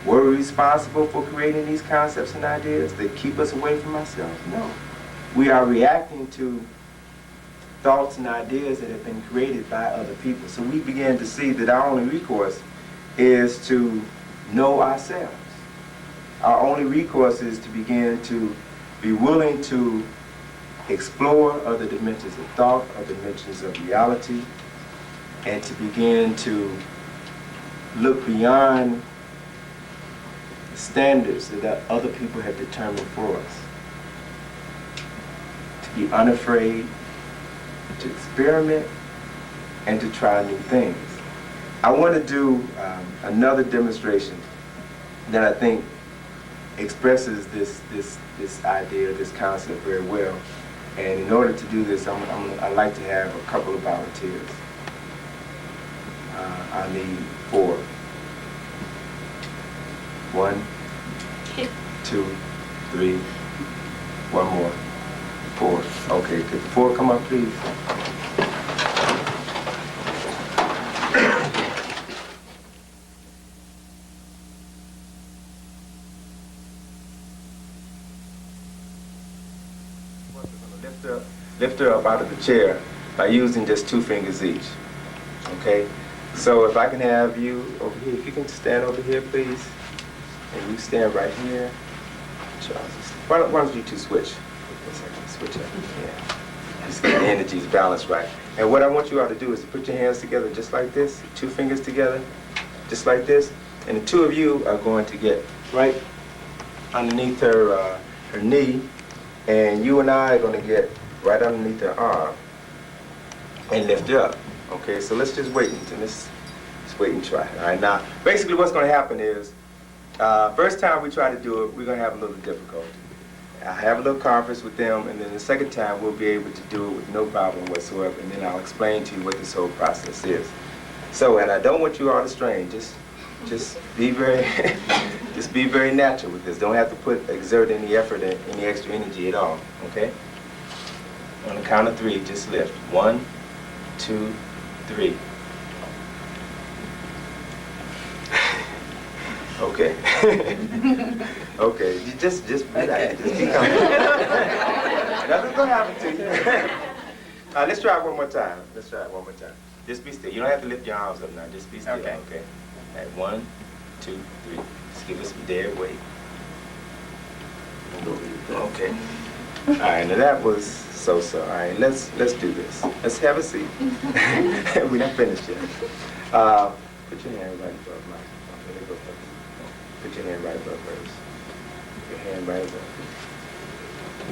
Were we responsible for creating these concepts and ideas that keep us away from ourselves? No. We are reacting to thoughts and ideas that have been created by other people. So we begin to see that our only recourse is to know ourselves. Our only recourse is to begin to be willing to explore other dimensions of thought, other dimensions of reality, and to begin to look beyond the standards that other people have determined for us. To be unafraid, to experiment, and to try new things. I want to do another demonstration that I think expresses this idea, this concept very well. And in order to do this, I'd like to have a couple of volunteers. I need 4. 1, 2, 3, 1 more. 4. Okay, could 4 come up, please? Lift her up out of the chair by using just 2 fingers each. Okay? So if I can have you over here, if you can stand over here, please. And you stand right here. Charles, why don't you two switch? Switch up. Yeah. Just get the energies balanced right. And what I want you all to do is to put your hands together just like this, 2 fingers together, just like this. And the 2 of you are going to get right underneath her knee, and you and I are going to get right underneath her arm and lift her up. Okay, so let's just wait until let's wait and try. All right, now basically what's going to happen is first time we try to do it, we're going to have a little difficulty. I have a little conference with them, and then the second time we'll be able to do it with no problem whatsoever, and then I'll explain to you what this whole process is. So, and I don't want you all to strain. Just be very, just be very natural with this. Don't have to exert any effort and any extra energy at all. Okay? On the count of 3, just lift. 1, 2, 3. Okay. Okay. You just relax. Just keep coming. Nothing's gonna happen to you. Let's try it one more time. Let's try it one more time. Just be still. You don't have to lift your arms up now. Just be still. Okay. Okay. All right. 1, 2, 3. Just give us some dead weight. Okay. All right. Now that was so. All right. Let's do this. Let's have a seat. We're not finished yet. Put your hand right above mine. Let me go first. Put your hand right above hers. Your hand right above her.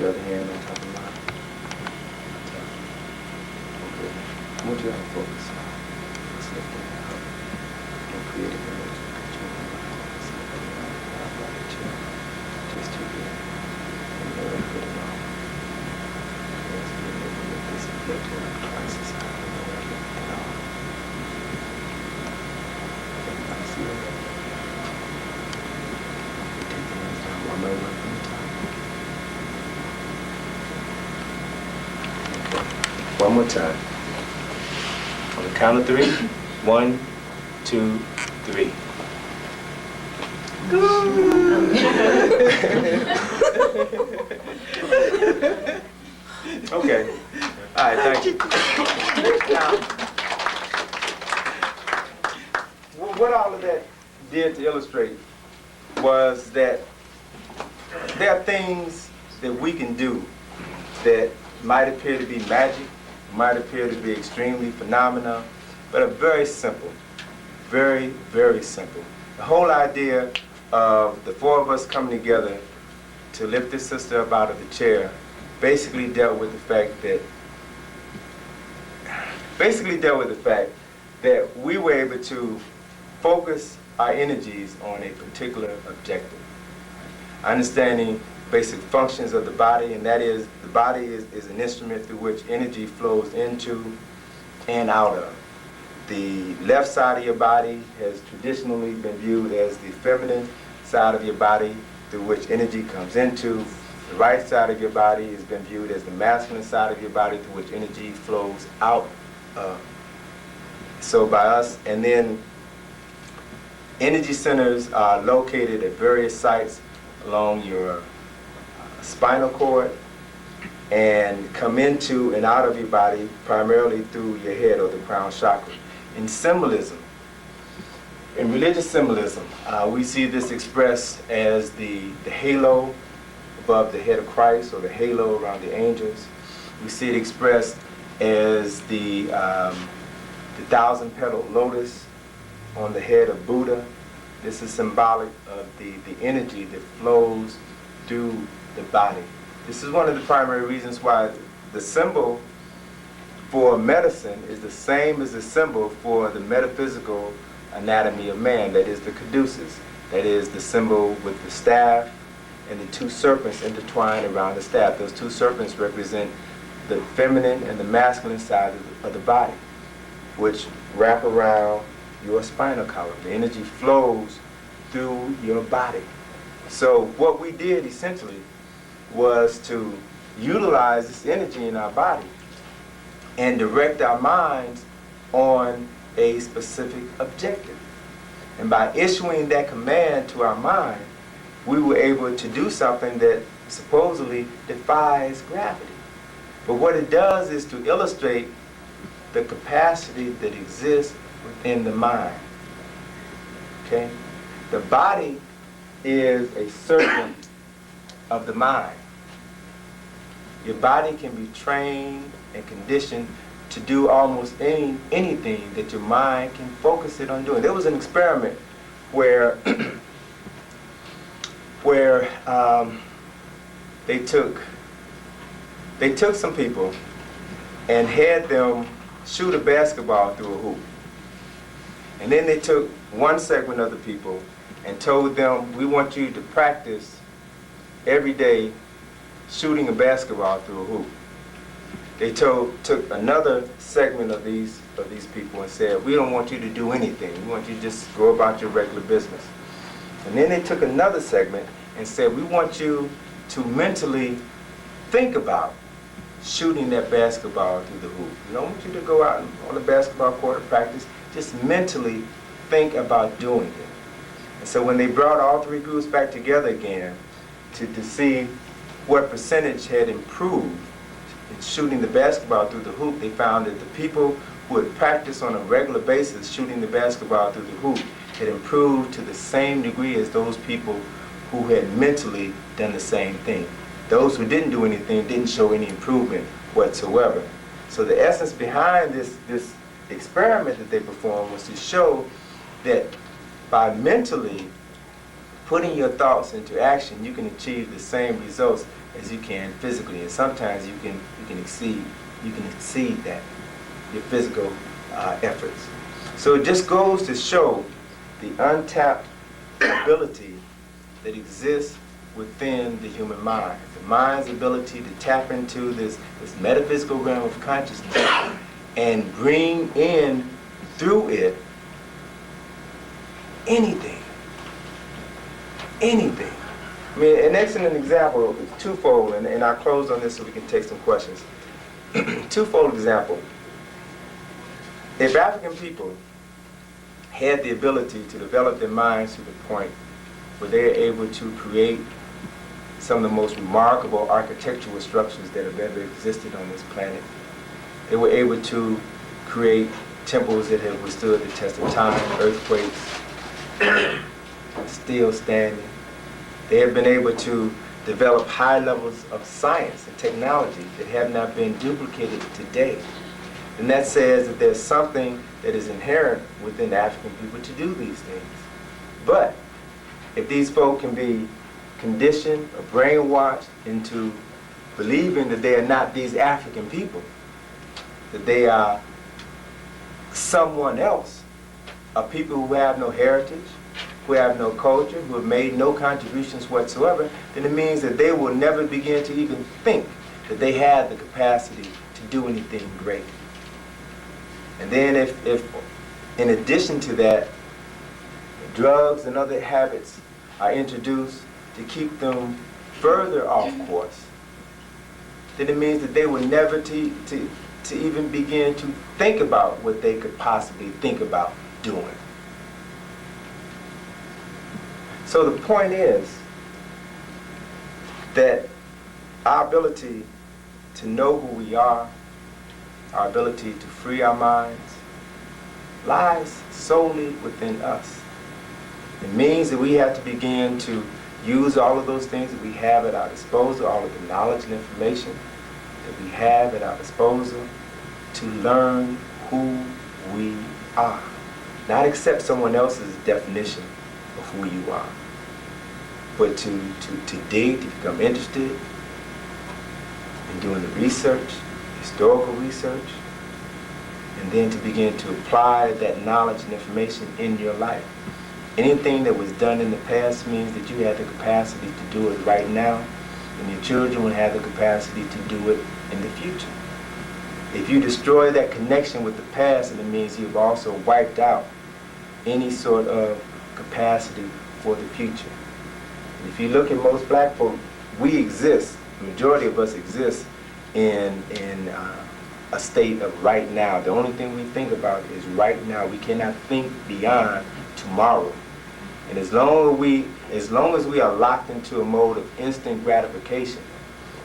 The other hand on top of mine. Okay. I want you to focus. Let's lift it up. And create an image. Just to get. And then put it on. Let's get it with this electric crisis. I don't know where I get it on. I see it. One more time. On the count of 3. 1, 2, 3. Okay. All right, thank you. Now, what all of that did to illustrate was that there are things that we can do that might appear to be magic, might appear to be extremely phenomenal, but are very simple. Very, very simple. The whole idea of the 4 of us coming together to lift this sister up out of the chair basically dealt with the fact that we were able to focus our energies on a particular objective. Understanding basic functions of the body, and that is the body is an instrument through which energy flows into and out of. The left side of your body has traditionally been viewed as the feminine side of your body through which energy comes into. The right side of your body has been viewed as the masculine side of your body through which energy flows out of. So by us, and then energy centers are located at various sites along your spinal cord and come into and out of your body primarily through your head or the crown chakra. In symbolism, in religious symbolism, we see this expressed as the halo above the head of Christ, or the halo around the angels. We see it expressed as the 1,000-petaled lotus on the head of Buddha. This is symbolic of the energy that flows through the body. This is one of the primary reasons why the symbol for medicine is the same as the symbol for the metaphysical anatomy of man, that is the caduceus. That is the symbol with the staff and the 2 serpents intertwined around the staff. Those 2 serpents represent the feminine and the masculine side of the body, which wrap around your spinal column. The energy flows through your body. So what we did essentially was to utilize this energy in our body and direct our minds on a specific objective. And by issuing that command to our mind, we were able to do something that supposedly defies gravity. But what it does is to illustrate the capacity that exists within the mind. Okay? The body is a servant of the mind. Your body can be trained and conditioned to do almost anything that your mind can focus it on doing. There was an experiment where they took some people and had them shoot a basketball through a hoop. And then they took one segment of the people and told them, we want you to practice every day shooting a basketball through a hoop. They took another segment of these people and said, we don't want you to do anything. We want you to just go about your regular business. And then they took another segment and said, we want you to mentally think about shooting that basketball through the hoop. We don't want you to go out on the basketball court and practice. Just mentally think about doing it. And so when they brought all three groups back together again to see what percentage had improved in shooting the basketball through the hoop, they found that the people who had practiced on a regular basis shooting the basketball through the hoop had improved to the same degree as those people who had mentally done the same thing. Those who didn't do anything didn't show any improvement whatsoever. So the essence behind this experiment that they performed was to show that by mentally putting your thoughts into action, you can achieve the same results as you can physically, and sometimes you can exceed that, your physical efforts. So it just goes to show the untapped ability that exists within the human mind. The mind's ability to tap into this metaphysical realm of consciousness and bring in through it anything. I mean, an excellent example is twofold, and I'll close on this so we can take some questions. Twofold example. If African people had the ability to develop their minds to the point where they are able to create some of the most remarkable architectural structures that have ever existed on this planet, they were able to create temples that have withstood the test of time, earthquakes, still standing. They have been able to develop high levels of science and technology that have not been duplicated today. And that says that there's something that is inherent within African people to do these things. But if these folk can be conditioned or brainwashed into believing that they are not these African people, that they are someone else, are people who have no heritage, who have no culture, who have made no contributions whatsoever, then it means that they will never begin to even think that they have the capacity to do anything great. And then if in addition to that, drugs and other habits are introduced to keep them further off course, then it means that they will never to even begin to think about what they could possibly think about doing. So the point is that our ability to know who we are, our ability to free our minds, lies solely within us. It means that we have to begin to use all of those things that we have at our disposal, all of the knowledge and information that we have at our disposal, to learn who we are. Not accept someone else's definition of who you are, but to dig, to become interested in doing the research, historical research, and then to begin to apply that knowledge and information in your life. Anything that was done in the past means that you have the capacity to do it right now, and your children will have the capacity to do it in the future. If you destroy that connection with the past, then it means you've also wiped out any sort of capacity for the future. And if you look at most black folk, we exist, the majority of us exist in a state of right now. The only thing we think about is right now. We cannot think beyond tomorrow. And as long as we are locked into a mode of instant gratification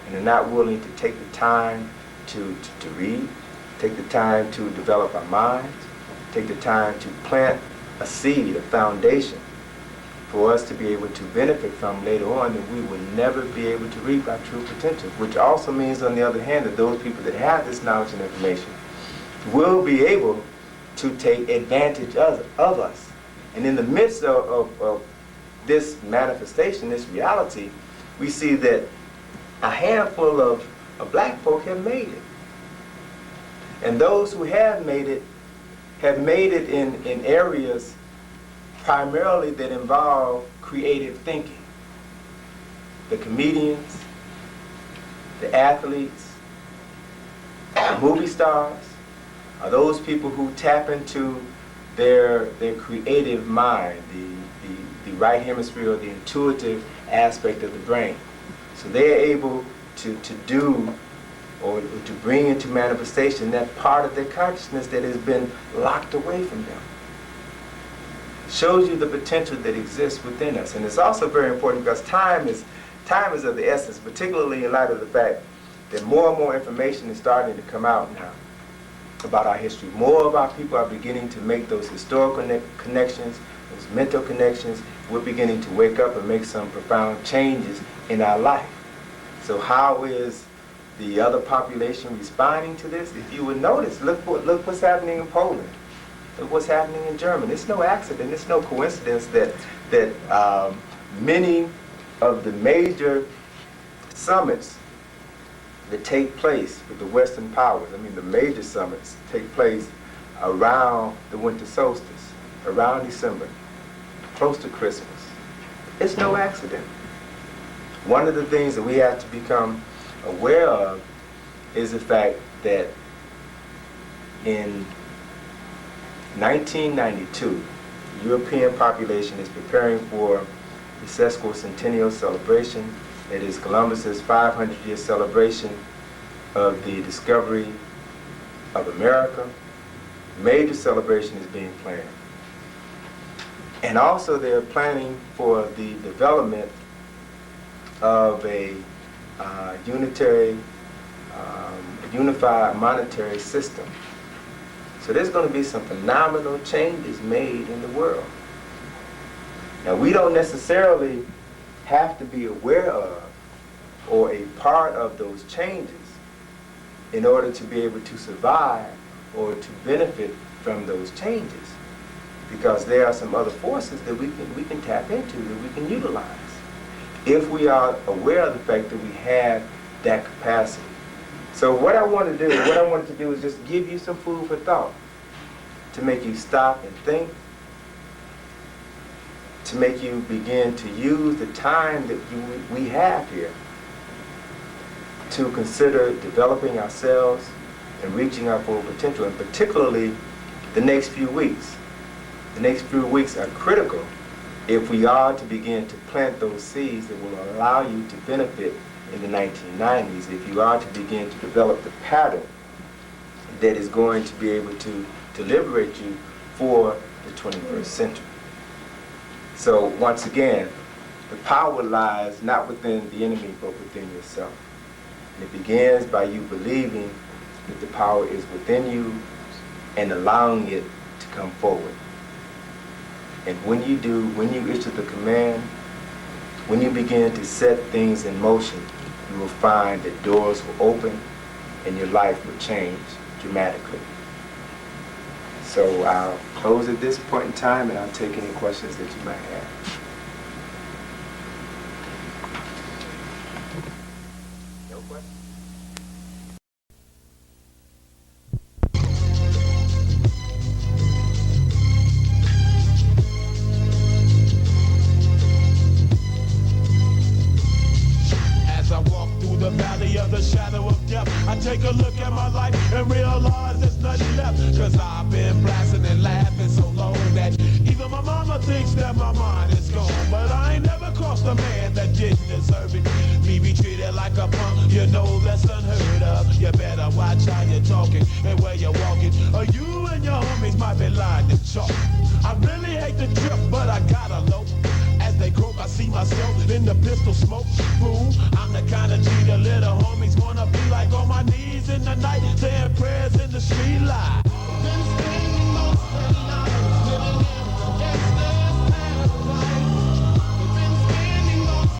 and are not willing to take the time to read, take the time to develop our minds, take the time to plant a seed, a foundation, for us to be able to benefit from later on, that we will never be able to reap our true potential. Which also means, on the other hand, that those people that have this knowledge and information will be able to take advantage of us. And in the midst of this manifestation, this reality, we see that a handful of black folk have made it. And those who have made it in areas primarily that involve creative thinking. The comedians, the athletes, the movie stars are those people who tap into their creative mind, the right hemisphere, or the intuitive aspect of the brain. So they're able to do or to bring into manifestation that part of their consciousness that has been locked away from them. Shows you the potential that exists within us. And it's also very important because time is of the essence, particularly in light of the fact that more and more information is starting to come out now about our history. More of our people are beginning to make those historical connections, those mental connections. We're beginning to wake up and make some profound changes in our life. So how is the other population responding to this? If you would notice, look what's happening in Poland. Look what's happening in Germany. It's no accident, it's no coincidence that many of the major summits that take place with the Western powers, the major summits take place around the winter solstice, around December, close to Christmas. It's no accident. One of the things that we have to become aware of is the fact that in 1992, the European population is preparing for the sesquicentennial celebration. It is Columbus's 500-year celebration of the discovery of America. Major celebration is being planned. And also they're planning for the development of a unified monetary system. So there's going to be some phenomenal changes made in the world. Now, we don't necessarily have to be aware of or a part of those changes in order to be able to survive or to benefit from those changes, because there are some other forces that we can tap into, that we can utilize, if we are aware of the fact that we have that capacity. So what I wanted to do is just give you some food for thought, to make you stop and think, to make you begin to use the time that we have here to consider developing ourselves and reaching our full potential, and particularly the next few weeks. The next few weeks are critical if we are to begin to plant those seeds that will allow you to benefit in the 1990s, if you are to begin to develop the pattern that is going to be able to liberate you for the 21st century. So once again, the power lies not within the enemy, but within yourself. And it begins by you believing that the power is within you and allowing it to come forward. And when you do, when you issue the command, when you begin to set things in motion, you will find that doors will open and your life will change dramatically. So I'll close at this point in time, and I'll take any questions that you might have. No questions? As I walk through the valley of the shadow of death, I take a look at my life and realize there's nothing left. Cause I've been blasting and laughing so long that even my mama thinks that my mind is gone. But I ain't never crossed a man that didn't deserve it. Me be treated like a punk, you know that's unheard of. You better watch how you're talking and where you're walking, or you and your homies might be lying to chalk. I really hate the trip, but I gotta low. As they croak, I see myself in in the pistol smoke, fool. I'm the kind of G the little homies wanna be like, on my knees in the night, saying prayers in the street light. Been spending most of the night